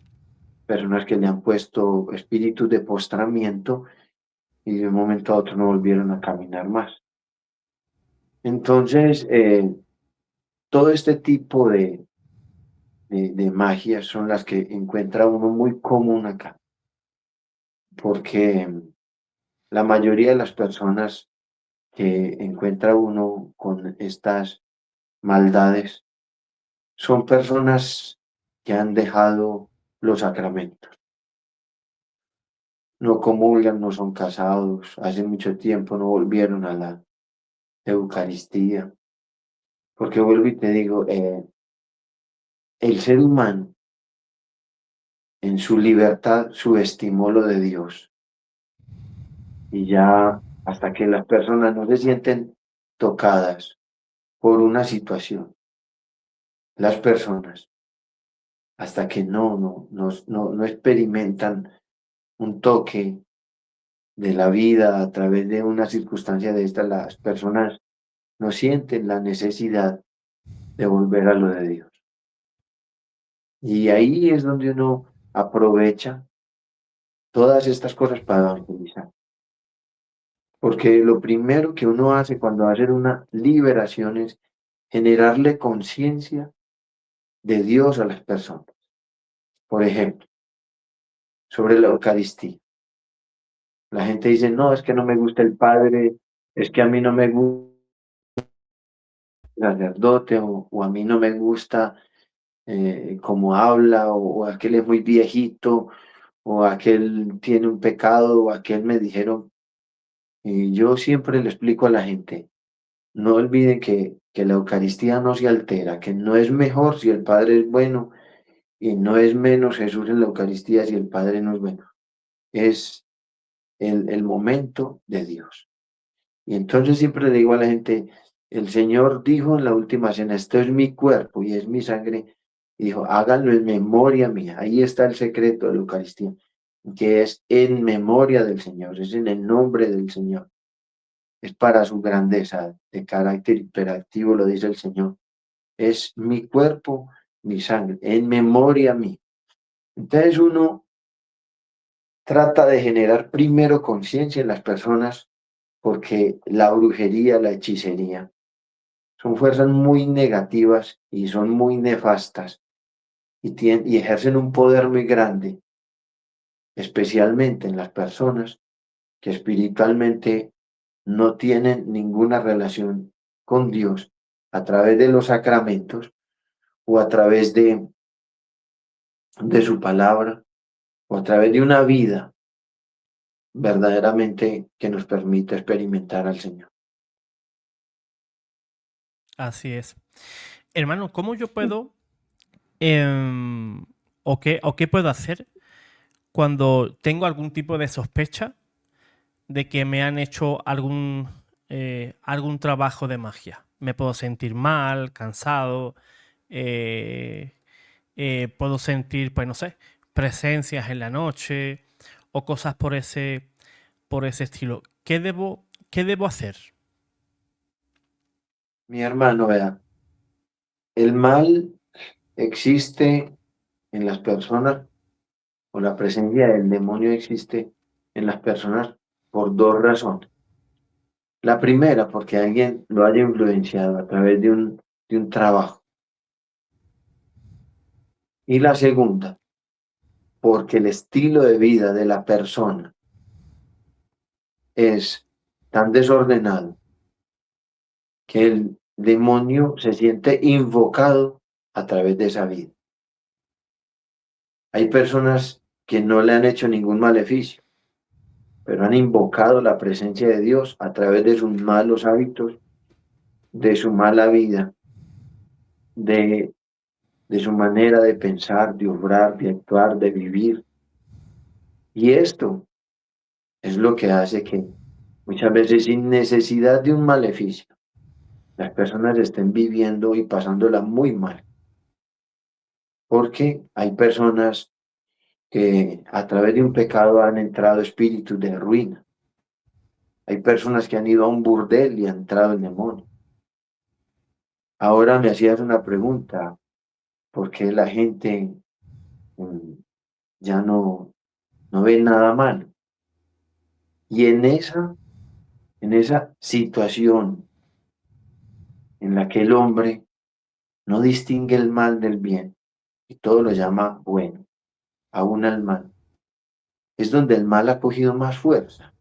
personas que le han puesto espíritus de postramiento y de un momento a otro no volvieron a caminar más. Entonces, todo este tipo de magias son las que encuentra uno muy común acá, porque la mayoría de las personas que encuentra uno con estas maldades son personas que han dejado los sacramentos. No comulgan, no son casados, hace mucho tiempo no volvieron a la Eucaristía. Porque vuelvo y te digo, el ser humano en su libertad subestimó lo de Dios y ya hasta que las personas no se sienten tocadas por una situación, las personas, hasta que no experimentan un toque de la vida a través de una circunstancia de estas, las personas no sienten la necesidad de volver a lo de Dios. Y ahí es donde uno aprovecha todas estas cosas para evangelizar. Porque lo primero que uno hace cuando va a hacer una liberación es generarle conciencia de Dios a las personas. Por ejemplo, sobre la Eucaristía. La gente dice, no, es que no me gusta el Padre, es que a mí no me gusta el sacerdote, o a mí no me gusta cómo habla, o aquel es muy viejito, o aquel tiene un pecado, o aquel me dijeron. Y yo siempre le explico a la gente, no olviden que la Eucaristía no se altera, que no es mejor si el Padre es bueno y no es menos Jesús en la Eucaristía si el Padre no es bueno. Es el momento de Dios. Y entonces siempre le digo a la gente, el Señor dijo en la última cena, esto es mi cuerpo y es mi sangre. Y dijo, háganlo en memoria mía. Ahí está el secreto de la Eucaristía, que es en memoria del Señor, es en el nombre del Señor. Es para su grandeza de carácter hiperactivo, lo dice el Señor. Es mi cuerpo, mi sangre, en memoria mía. Entonces uno trata de generar primero conciencia en las personas porque la brujería, la hechicería, son fuerzas muy negativas y son muy nefastas y ejercen un poder muy grande, especialmente en las personas que espiritualmente no tienen ninguna relación con Dios a través de los sacramentos o a través de su palabra o a través de una vida verdaderamente que nos permita experimentar al Señor. Así es. Hermano, ¿cómo yo puedo em, o qué puedo hacer cuando tengo algún tipo de sospecha de que me han hecho algún trabajo de magia? Me puedo sentir mal, cansado, eh, puedo sentir, pues no sé, presencias en la noche o cosas por ese estilo. Qué debo hacer? Mi hermano, vea, el mal existe en las personas o la presencia del demonio existe en las personas por dos razones. La primera, porque alguien lo haya influenciado a través de un trabajo. Y la segunda, porque el estilo de vida de la persona es tan desordenado que el demonio se siente invocado a través de esa vida. Hay personas que no le han hecho ningún maleficio, pero han invocado la presencia de Dios a través de sus malos hábitos, de su mala vida, de, de su manera de pensar, de obrar, de actuar, de vivir. Y esto es lo que hace que muchas veces sin necesidad de un maleficio, las personas estén viviendo y pasándola muy mal, porque hay personas que a través de un pecado han entrado espíritus de ruina. Hay personas que han ido a un burdel y ha entrado el demonio. Ahora me hacías una pregunta, ¿por qué la gente mm, ya no ve nada malo? Y en esa situación en la que el hombre no distingue el mal del bien y todo lo llama bueno, aún al mal, es donde el mal ha cogido más fuerza,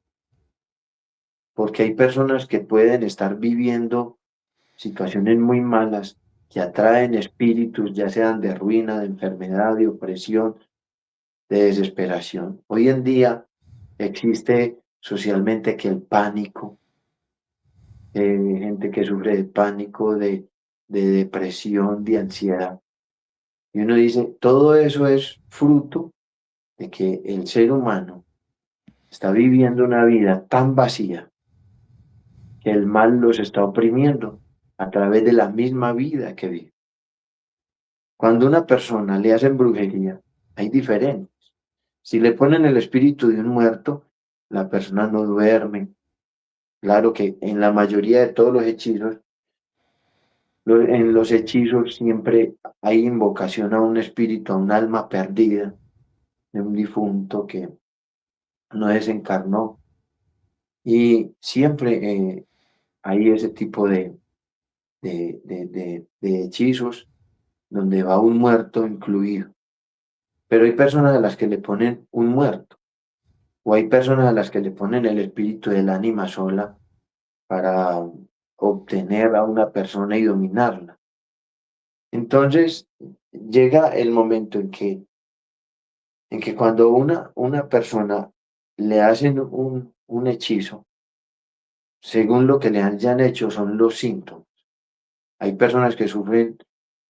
porque hay personas que pueden estar viviendo situaciones muy malas que atraen espíritus, ya sean de ruina, de enfermedad, de opresión, de desesperación. Hoy en día existe socialmente que el pánico, gente que sufre de pánico, de depresión, de ansiedad. Y uno dice, todo eso es fruto de que el ser humano está viviendo una vida tan vacía que el mal los está oprimiendo a través de la misma vida que vive. Cuando una persona le hacen brujería, hay diferentes. Si le ponen el espíritu de un muerto, la persona no duerme. Claro que en la mayoría de todos los hechizos, en los hechizos siempre hay invocación a un espíritu, a un alma perdida de un difunto que no desencarnó. Y siempre hay ese tipo de hechizos donde va un muerto incluido. Pero hay personas a las que le ponen un muerto, o hay personas a las que le ponen el espíritu del ánima sola para obtener a una persona y dominarla. Entonces, llega el momento en que cuando una persona le hacen un hechizo, según lo que le hayan hecho son los síntomas. Hay personas que sufren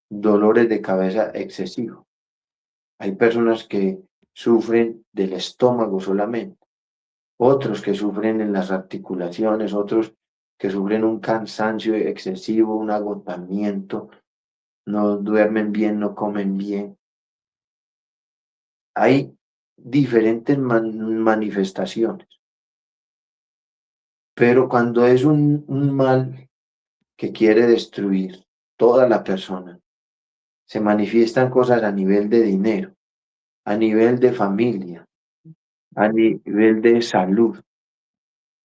dolores de cabeza excesivos. Hay personas que sufren del estómago solamente. Otros que sufren en las articulaciones, otros que sufren un cansancio excesivo, un agotamiento, no duermen bien, no comen bien. Hay diferentes manifestaciones, pero cuando es un mal que quiere destruir toda la persona, se manifiestan cosas a nivel de dinero, a nivel de familia, a nivel de salud.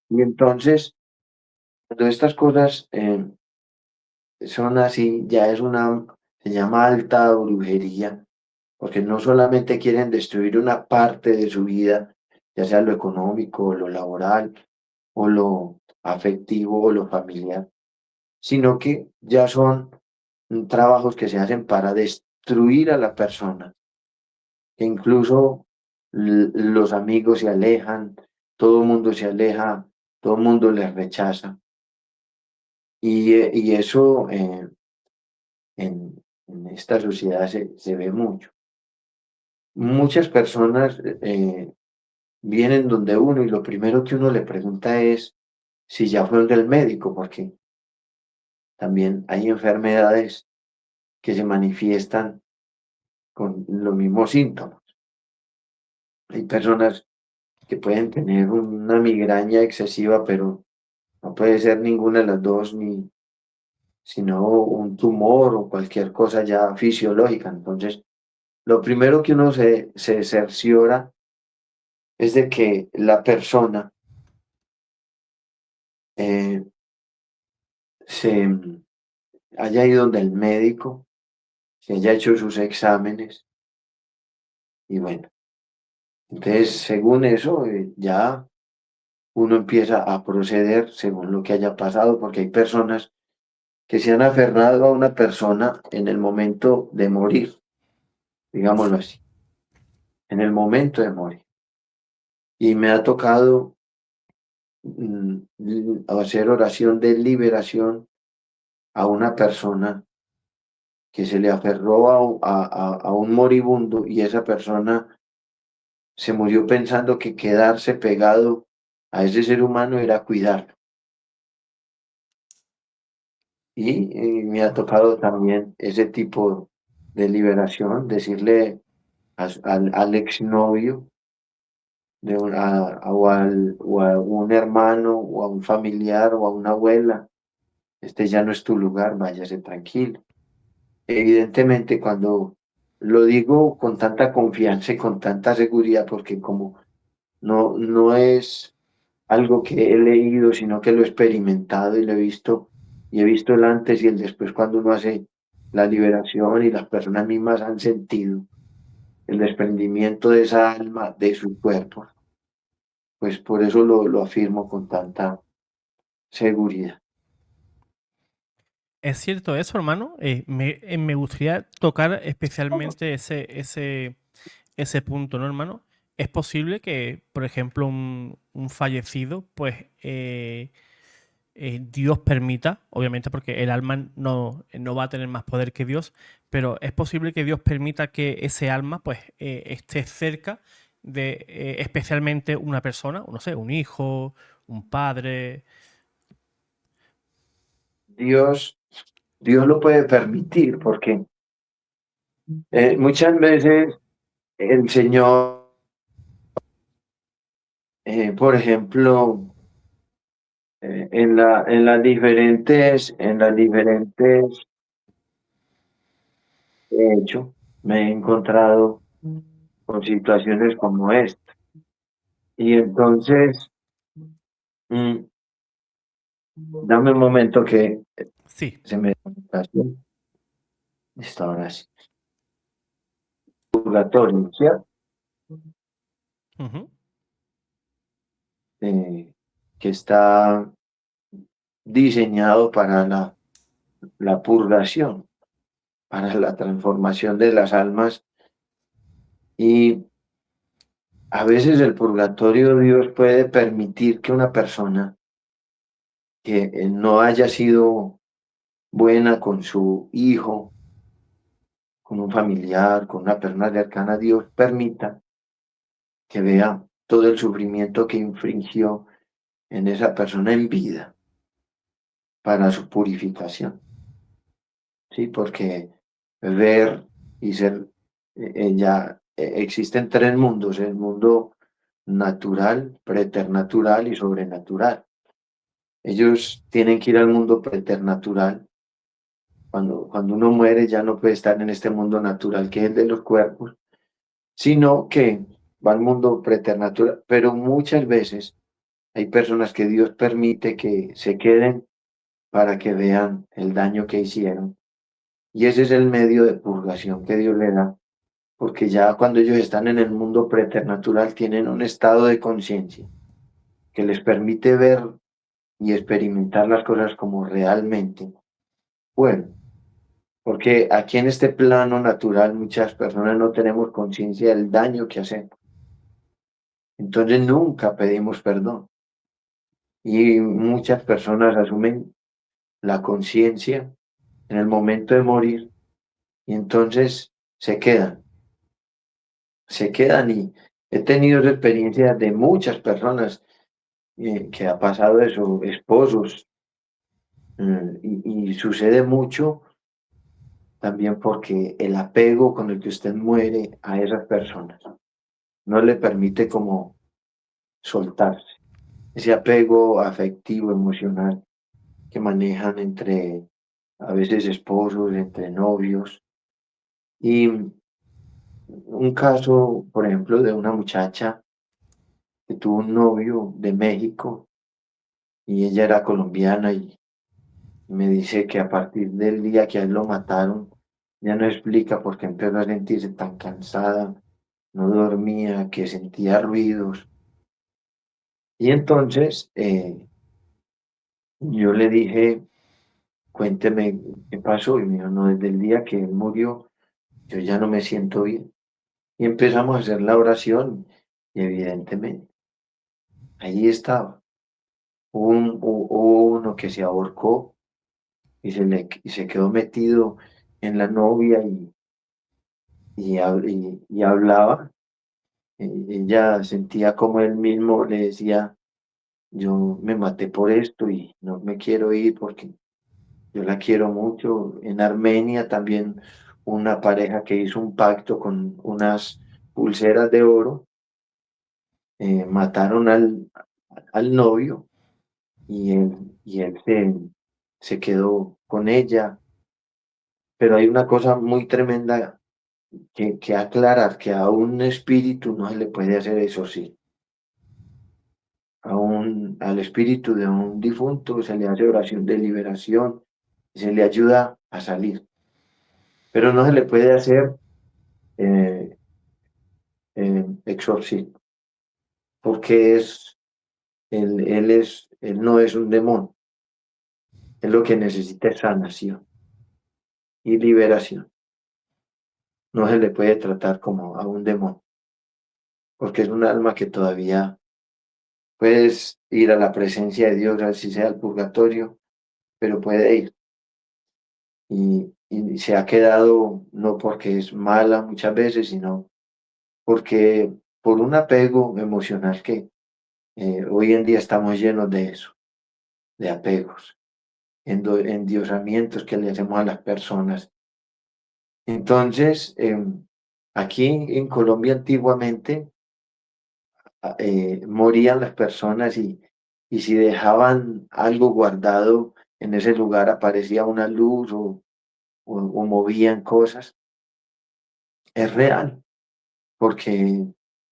Y entonces, cuando estas cosas son así, ya es se llama alta brujería, porque no solamente quieren destruir una parte de su vida, ya sea lo económico, o lo laboral, o lo afectivo, o lo familiar, sino que ya son trabajos que se hacen para destruir a la persona que incluso los amigos se alejan, todo el mundo se aleja, todo el mundo les rechaza. Y eso en esta sociedad se ve mucho. Muchas personas vienen donde uno y lo primero que uno le pregunta es si ya fueron del médico, porque también hay enfermedades que se manifiestan con los mismos síntomas. Hay personas que pueden tener una migraña excesiva, pero no puede ser ninguna de las dos, ni sino un tumor o cualquier cosa ya fisiológica. Entonces, lo primero que uno se cerciora es de que la persona eh, se haya ido donde el médico, se haya hecho sus exámenes y bueno, entonces según eso ya uno empieza a proceder según lo que haya pasado, porque hay personas que se han aferrado a una persona en el momento de morir, digámoslo así, en el momento de morir. Y me ha tocado hacer oración de liberación a una persona que se le aferró a un moribundo y esa persona se murió pensando que quedarse pegado a ese ser humano era cuidarlo. Y me ha tocado también ese tipo de liberación, decirle al exnovio o a un hermano o a un familiar o a una abuela, este ya no es tu lugar, váyase tranquilo. Evidentemente, cuando lo digo con tanta confianza y con tanta seguridad, porque como no es algo que he leído, sino que lo he experimentado y lo he visto, y he visto el antes y el después cuando uno hace la liberación y las personas mismas han sentido el desprendimiento de esa alma de su cuerpo, pues por eso lo afirmo con tanta seguridad. Es cierto eso, hermano. Me gustaría tocar especialmente ese punto, ¿no, hermano? Es posible que, por ejemplo, un fallecido, pues Dios permita, obviamente porque el alma no va a tener más poder que Dios, pero es posible que Dios permita que ese alma pues esté cerca de especialmente una persona, no sé, un hijo, un padre. Dios, Dios lo puede permitir porque muchas veces el Señor, por ejemplo, en las diferentes hechos, me he encontrado con situaciones como esta. Y entonces, mm, dame un momento que Sí. se me está ahora sí. Purgatorio, ¿cierto? Ujú. Que está diseñado para la purgación, para la transformación de las almas. Y a veces el purgatorio Dios puede permitir que una persona que no haya sido buena con su hijo, con un familiar, con una persona cercana a Dios, permita que vea todo el sufrimiento que infringió en esa persona en vida para su purificación. Sí, porque ver y ser, ya existen tres mundos, el mundo natural, preternatural y sobrenatural. Ellos tienen que ir al mundo preternatural. Cuando uno muere ya no puede estar en este mundo natural que es el de los cuerpos, sino que va al mundo preternatural. Pero muchas veces hay personas que Dios permite que se queden para que vean el daño que hicieron. Y ese es el medio de purgación que Dios le da, porque ya cuando ellos están en el mundo preternatural tienen un estado de conciencia que les permite ver y experimentar las cosas como realmente fueron. Porque aquí en este plano natural muchas personas no tenemos conciencia del daño que hacemos. Entonces nunca pedimos perdón. Y muchas personas asumen la conciencia en el momento de morir y entonces se quedan y he tenido experiencias de muchas personas que ha pasado eso, esposos, y sucede mucho también porque el apego con el que usted muere a esas personas no le permite como soltarse. Ese apego afectivo, emocional que manejan entre a veces esposos, entre novios. Y un caso, por ejemplo, de una muchacha que tuvo un novio de México y ella era colombiana y me dice que a partir del día que a él lo mataron, ya no explica por qué empezó a sentirse tan cansada, no dormía, que sentía ruidos. Y entonces yo le dije, cuénteme qué pasó. Y me dijo, no, desde el día que él murió, yo ya no me siento bien. Y empezamos a hacer la oración y evidentemente allí estaba. Hubo uno que se ahorcó y se quedó metido en la novia y hablaba. Ella sentía como él mismo le decía, yo me maté por esto y no me quiero ir porque yo la quiero mucho. En Armenia también una pareja que hizo un pacto con unas pulseras de oro, mataron al novio y él se quedó con ella. Pero hay una cosa muy tremenda que aclarar, que a un espíritu no se le puede hacer eso, sí. Al espíritu de un difunto se le hace oración de liberación y se le ayuda a salir, pero no se le puede hacer eh, exorcismo, porque él no es un demonio, él lo que necesita es sanación y liberación. No se le puede tratar como a un demonio, porque es un alma que todavía puedes ir a la presencia de Dios, así sea al purgatorio, pero puede ir. Y se ha quedado no porque es mala muchas veces, sino porque por un apego emocional que hoy en día estamos llenos de eso, de apegos, endiosamientos que le hacemos a las personas. Entonces, aquí en Colombia antiguamente morían las personas y si dejaban algo guardado en ese lugar aparecía una luz o movían cosas. Es real, porque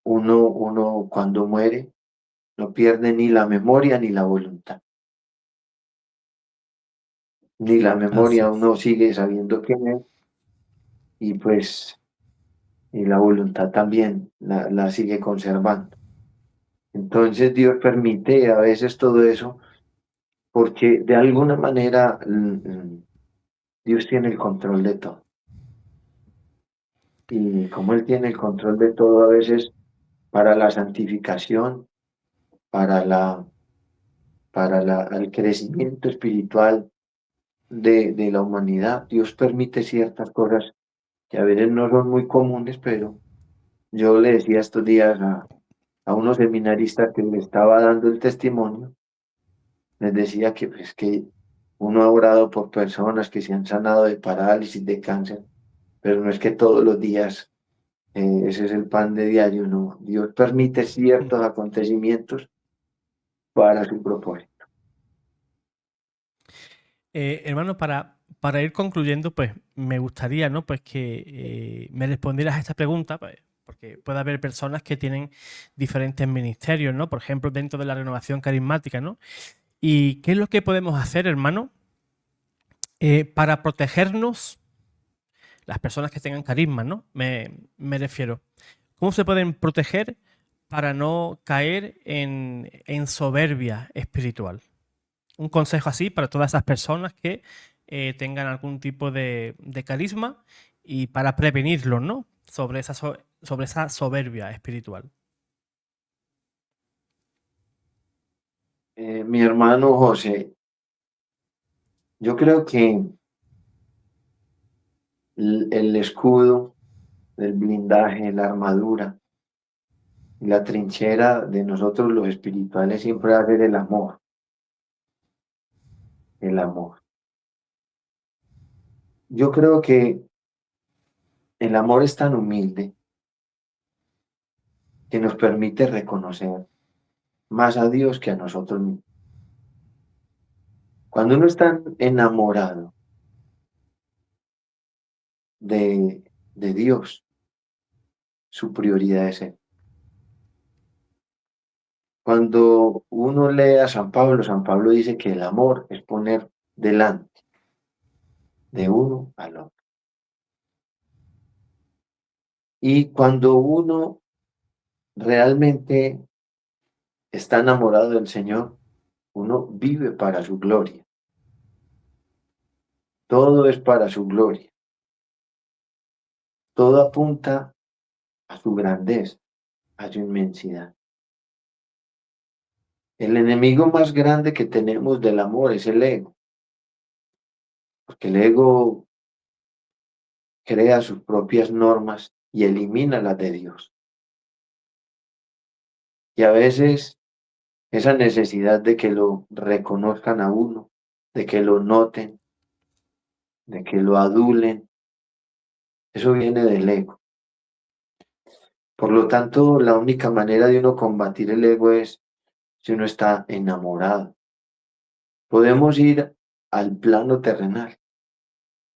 uno cuando muere no pierde ni la memoria ni la voluntad. Ni la Así memoria, es. uno sigue sabiendo quién es y pues y la voluntad también la sigue conservando. Entonces Dios permite a veces todo eso porque de alguna manera Dios tiene el control de todo. Y como Él tiene el control de todo, a veces para la santificación, para el crecimiento espiritual de la humanidad, Dios permite ciertas cosas que a veces no son muy comunes, pero yo le decía estos días a unos seminaristas que me estaba dando el testimonio, les decía que pues que uno ha orado por personas que se han sanado de parálisis, de cáncer, pero no es que todos los días ese es el pan de diario, no. Dios permite ciertos acontecimientos para su propósito. Hermano, para ir concluyendo, pues me gustaría, ¿no? Pues que me respondieras a esta pregunta, pues, porque puede haber personas que tienen diferentes ministerios, ¿no? Por ejemplo, dentro de la renovación carismática, ¿no? ¿Y qué es lo que podemos hacer, hermano, para protegernos, las personas que tengan carisma, ¿no? Me refiero. ¿Cómo se pueden proteger para no caer en soberbia espiritual? Un consejo así para todas esas personas que tengan algún tipo de carisma y para prevenirlos, ¿no? Sobre esa soberbia espiritual. Mi hermano José, yo creo que el escudo, el blindaje, la armadura y la trinchera de nosotros los espirituales siempre va a ser el amor, el amor. Yo creo que el amor es tan humilde que nos permite reconocer más a Dios que a nosotros mismos. Cuando uno está enamorado de Dios, su prioridad es Él. Cuando uno lee a San Pablo dice que el amor es poner delante de uno al otro. Y cuando uno realmente está enamorado del Señor, uno vive para su gloria. Todo es para su gloria. Todo apunta a su grandeza, a su inmensidad. El enemigo más grande que tenemos del amor es el ego, porque el ego crea sus propias normas y elimina las de Dios. Y a veces esa necesidad de que lo reconozcan a uno, de que lo noten, de que lo adulen, eso viene del ego. Por lo tanto, la única manera de uno combatir el ego es si uno está enamorado. Podemos ir al plano terrenal.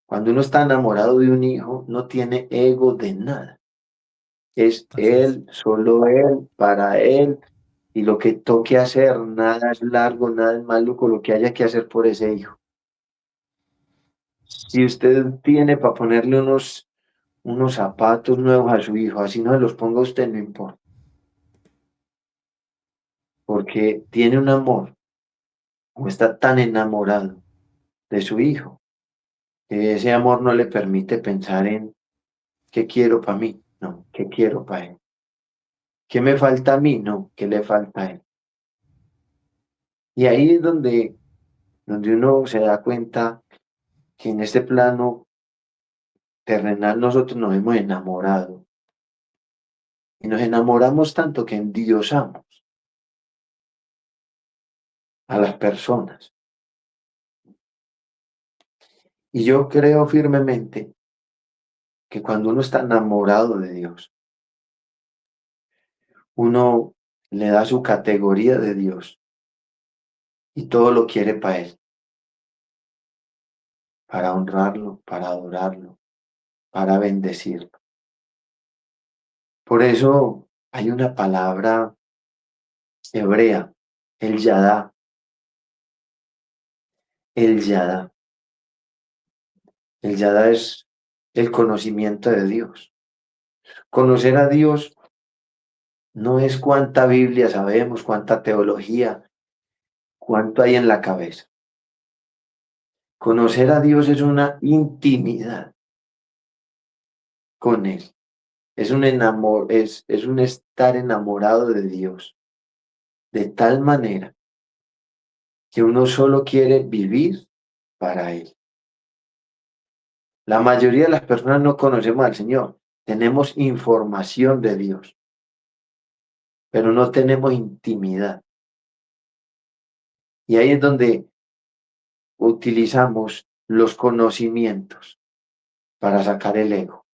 Cuando uno está enamorado de un hijo, no tiene ego de nada. Es Así es. él, solo él, para él, y lo que toque hacer, nada es largo, nada es maluco, lo que haya que hacer por ese hijo. Si usted tiene para ponerle unos zapatos nuevos a su hijo, así no se los ponga usted, no importa, porque tiene un amor, o está tan enamorado de su hijo, que ese amor no le permite pensar en qué quiero para mí, no, qué quiero para él. ¿Qué me falta a mí? No, ¿qué le falta a él? Y ahí es donde uno se da cuenta que en este plano terrenal nosotros nos hemos enamorado. Y nos enamoramos tanto que endiosamos a las personas. Y yo creo firmemente que cuando uno está enamorado de Dios, uno le da su categoría de Dios y todo lo quiere para Él, para honrarlo, para adorarlo, para bendecirlo. Por eso hay una palabra hebrea, el Yadá, el Yadá. El Yadá es el conocimiento de Dios. Conocer a Dios no es cuánta Biblia sabemos, cuánta teología, cuánto hay en la cabeza. Conocer a Dios es una intimidad con Él. Es un estar enamorado de Dios, de tal manera que uno solo quiere vivir para Él. La mayoría de las personas no conocemos al Señor, tenemos información de Dios, pero no tenemos intimidad. Y ahí es donde utilizamos los conocimientos para sacar el ego.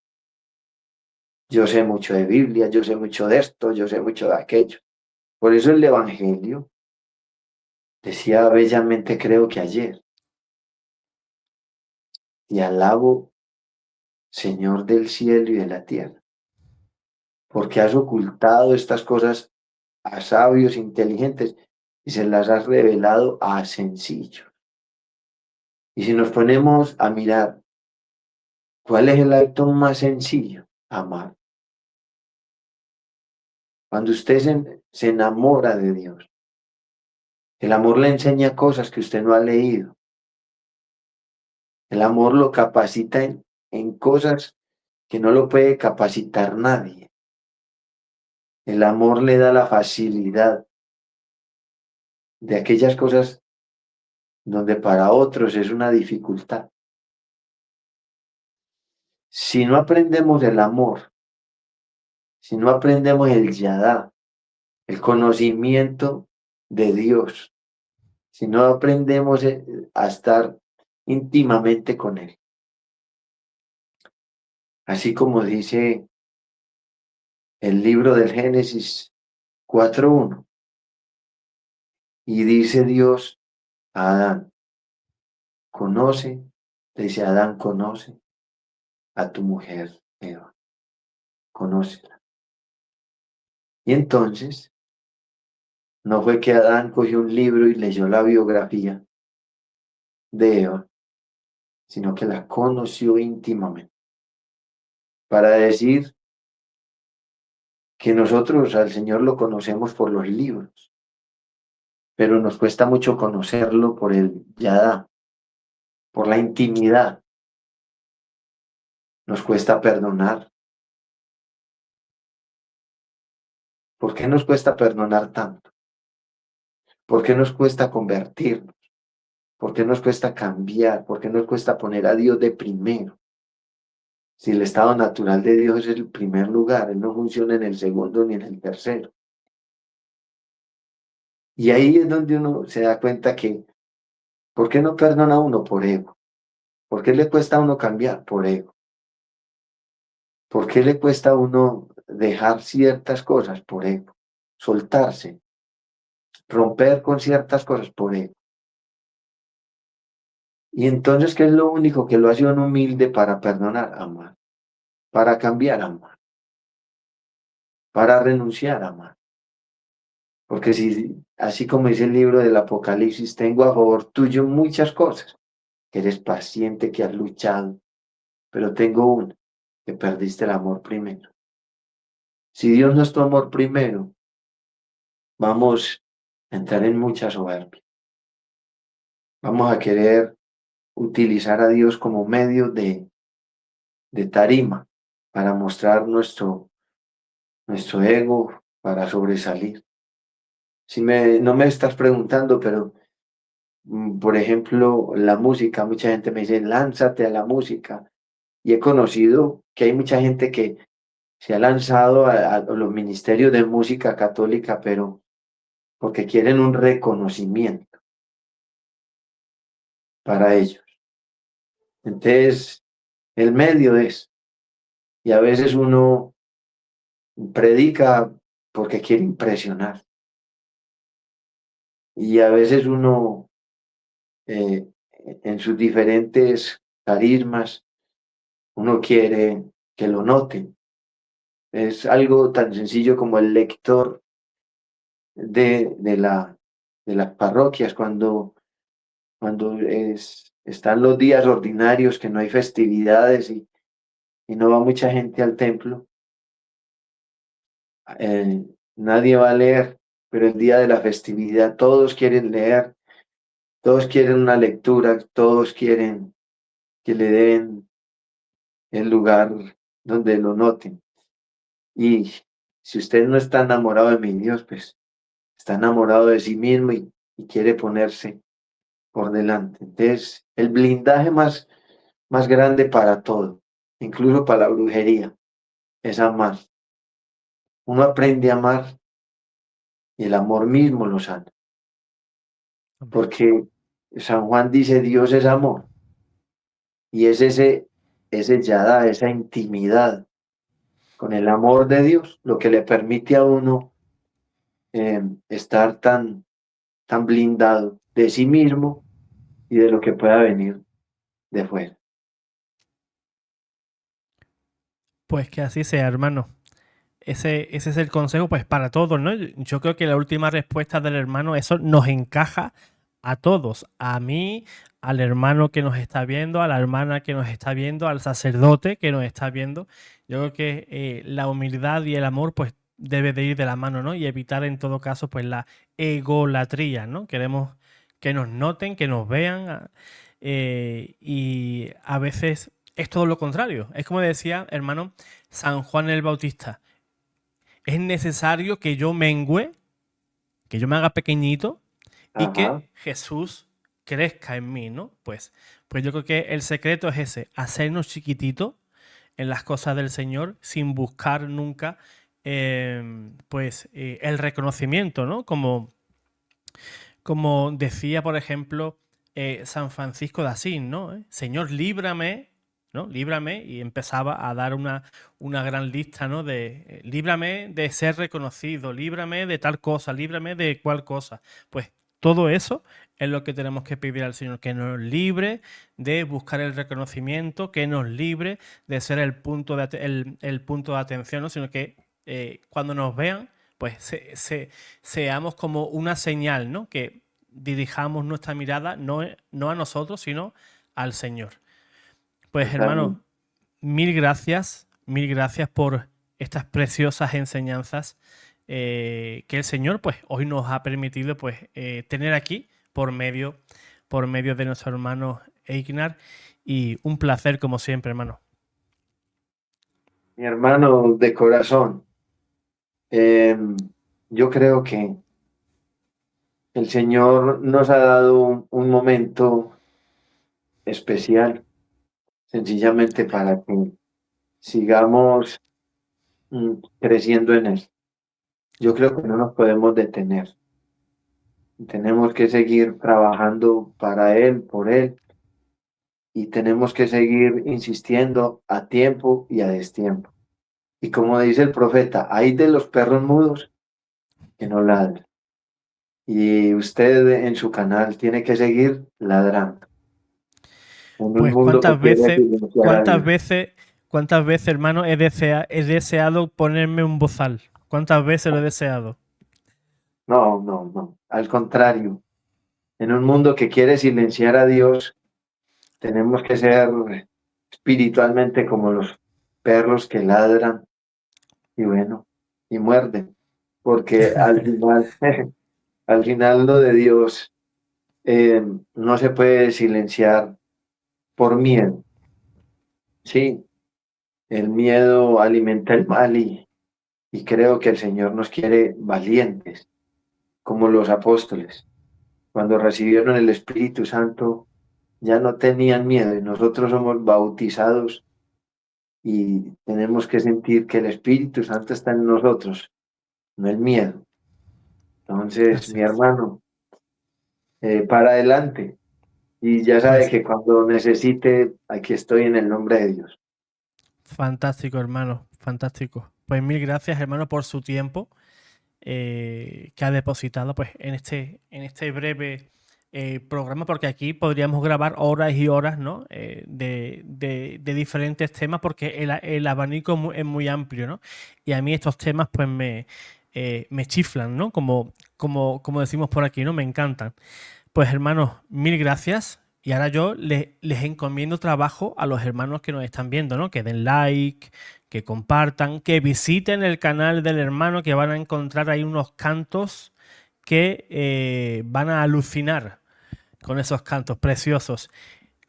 Yo sé mucho de Biblia, yo sé mucho de esto, yo sé mucho de aquello. Por eso el Evangelio decía bellamente, creo que ayer, y alabo, Señor del cielo y de la tierra, porque has ocultado estas cosas a sabios inteligentes y se las has revelado a sencillos. Y si nos ponemos a mirar, ¿cuál es el acto más sencillo? Amar. Cuando usted se enamora de Dios, el amor le enseña cosas que usted no ha leído. El amor lo capacita en cosas que no lo puede capacitar nadie. El amor le da la facilidad de aquellas cosas donde para otros es una dificultad. Si no aprendemos el amor, si no aprendemos el yadá, el conocimiento de Dios, si no aprendemos a estar íntimamente con Él, así como dice el libro del Génesis 4:1, y dice Dios a Adán, conoce, le dice Adán, conoce a tu mujer, Eva, conócela. Y entonces, no fue que Adán cogió un libro y leyó la biografía de Eva, sino que la conoció íntimamente, para decir que nosotros al Señor lo conocemos por los libros, pero nos cuesta mucho conocerlo por el yadá, por la intimidad. Nos cuesta perdonar. ¿Por qué nos cuesta perdonar tanto? ¿Por qué nos cuesta convertirnos? ¿Por qué nos cuesta cambiar? ¿Por qué nos cuesta poner a Dios de primero? Si el estado natural de Dios es el primer lugar, Él no funciona en el segundo ni en el tercero. Y ahí es donde uno se da cuenta que, ¿por qué no perdona a uno? Por ego. ¿Por qué le cuesta a uno cambiar? Por ego. ¿Por qué le cuesta a uno dejar ciertas cosas? Por ego. Soltarse, romper con ciertas cosas por ego. Y entonces, ¿qué es lo único que lo hace uno humilde para perdonar? Amar. Para cambiar, amar. Para renunciar, amar. Porque si, así como dice el libro del Apocalipsis, tengo a favor tuyo muchas cosas, que eres paciente, que has luchado, pero tengo una, que perdiste el amor primero. Si Dios no es tu amor primero, vamos a entrar en mucha soberbia. Vamos a querer utilizar a Dios como medio de tarima para mostrar nuestro ego, para sobresalir. Si no me estás preguntando, pero por ejemplo, la música, mucha gente me dice, lánzate a la música. Y he conocido que hay mucha gente que se ha lanzado a los ministerios de música católica, pero porque quieren un reconocimiento para ellos. Entonces, el medio es, y a veces uno predica porque quiere impresionar, y a veces uno eh, en sus diferentes carismas, uno quiere que lo noten. Es algo tan sencillo como el lector de las parroquias, cuando están los días ordinarios, que no hay festividades y no va mucha gente al templo, nadie va a leer, pero el día de la festividad todos quieren leer, todos quieren una lectura, todos quieren que le den el lugar donde lo noten. Y si usted no está enamorado de mi Dios, pues está enamorado de sí mismo y quiere ponerse por delante. Entonces, el blindaje más grande para todo, incluso para la brujería, es amar. Uno aprende a amar y el amor mismo lo sana. Porque San Juan dice, Dios es amor. Y es ese yadá, esa intimidad con el amor de Dios, lo que le permite a uno estar tan blindado de sí mismo y de lo que pueda venir de fuera. Pues que así sea, hermano. Ese es el consejo, pues para todos, ¿no? Yo creo que la última respuesta del hermano, eso nos encaja a todos, a mí, al hermano que nos está viendo, a la hermana que nos está viendo, al sacerdote que nos está viendo. Yo creo que la humildad y el amor, pues debe de ir de la mano, ¿no? Y evitar en todo caso, pues la egolatría, ¿no? Queremos que nos noten, que nos vean, Y a veces es todo lo contrario. Es como decía, hermano, San Juan el Bautista. Es necesario que yo mengüe, que yo me haga pequeñito y Ajá, que Jesús crezca en mí, ¿no? Pues yo creo que el secreto es ese, hacernos chiquititos en las cosas del Señor sin buscar nunca el reconocimiento, ¿no? Como decía, por ejemplo, San Francisco de Asís, ¿no? Señor, líbrame, ¿no? Líbrame, y empezaba a dar una gran lista, ¿no? Líbrame de ser reconocido, líbrame de tal cosa, líbrame de cual cosa. Pues todo eso es lo que tenemos que pedir al Señor, que nos libre de buscar el reconocimiento, que nos libre de ser el punto de atención, ¿no? Sino que cuando nos vean, pues seamos como una señal, ¿no? Que dirijamos nuestra mirada no a nosotros, sino al Señor. Pues hermano, totalmente. mil gracias por estas preciosas enseñanzas que el Señor pues hoy nos ha permitido pues tener aquí por medio de nuestro hermano Eignar, y un placer como siempre, hermano. Mi hermano de corazón, yo creo que el Señor nos ha dado un momento especial, sencillamente para que sigamos creciendo en Él. Yo creo que no nos podemos detener. Tenemos que seguir trabajando para Él, por Él, y tenemos que seguir insistiendo a tiempo y a destiempo. Y como dice el profeta, hay de los perros mudos que no ladran. Y usted en su canal tiene que seguir ladrando en un Pues mundo que quiere silenciar a Dios. cuántas veces, hermano, he deseado ponerme un bozal. ¿Cuántas veces lo he deseado? No, no, no. Al contrario, en un mundo que quiere silenciar a Dios, tenemos que ser espiritualmente como los perros que ladran y bueno, y muerden, porque al final, al final lo de Dios no se puede silenciar por miedo. Sí, el miedo alimenta el mal y creo que el Señor nos quiere valientes, como los apóstoles. Cuando recibieron el Espíritu Santo, ya no tenían miedo y nosotros somos bautizados y tenemos que sentir que el Espíritu Santo está en nosotros, no el miedo. Entonces, Así mi es. hermano, para adelante y ya sabe Pues que cuando necesite, aquí estoy en el nombre de Dios. fantástico, hermano, fantástico. Pues mil gracias, hermano, por su tiempo que ha depositado pues, en este breve programa, porque aquí podríamos grabar horas y horas, ¿no? De diferentes temas, porque el abanico es muy amplio, ¿no? Y a mí estos temas pues me chiflan, ¿no? Como decimos por aquí, ¿no? Me encantan. Pues hermanos, mil gracias. Y ahora yo les encomiendo trabajo a los hermanos que nos están viendo, ¿no? Que den like, que compartan, que visiten el canal del hermano, que van a encontrar ahí unos cantos que van a alucinar con esos cantos preciosos.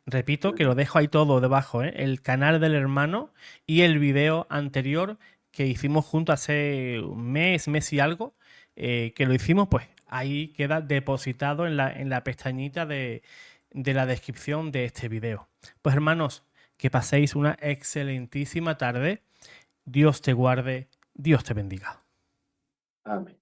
Repito que lo dejo ahí todo debajo, ¿eh? El canal del hermano y el video anterior que hicimos juntos hace un mes y algo, que lo hicimos, pues ahí queda depositado en la pestañita de la descripción de este video. Pues hermanos, que paséis una excelentísima tarde. Dios te guarde, Dios te bendiga. Amén.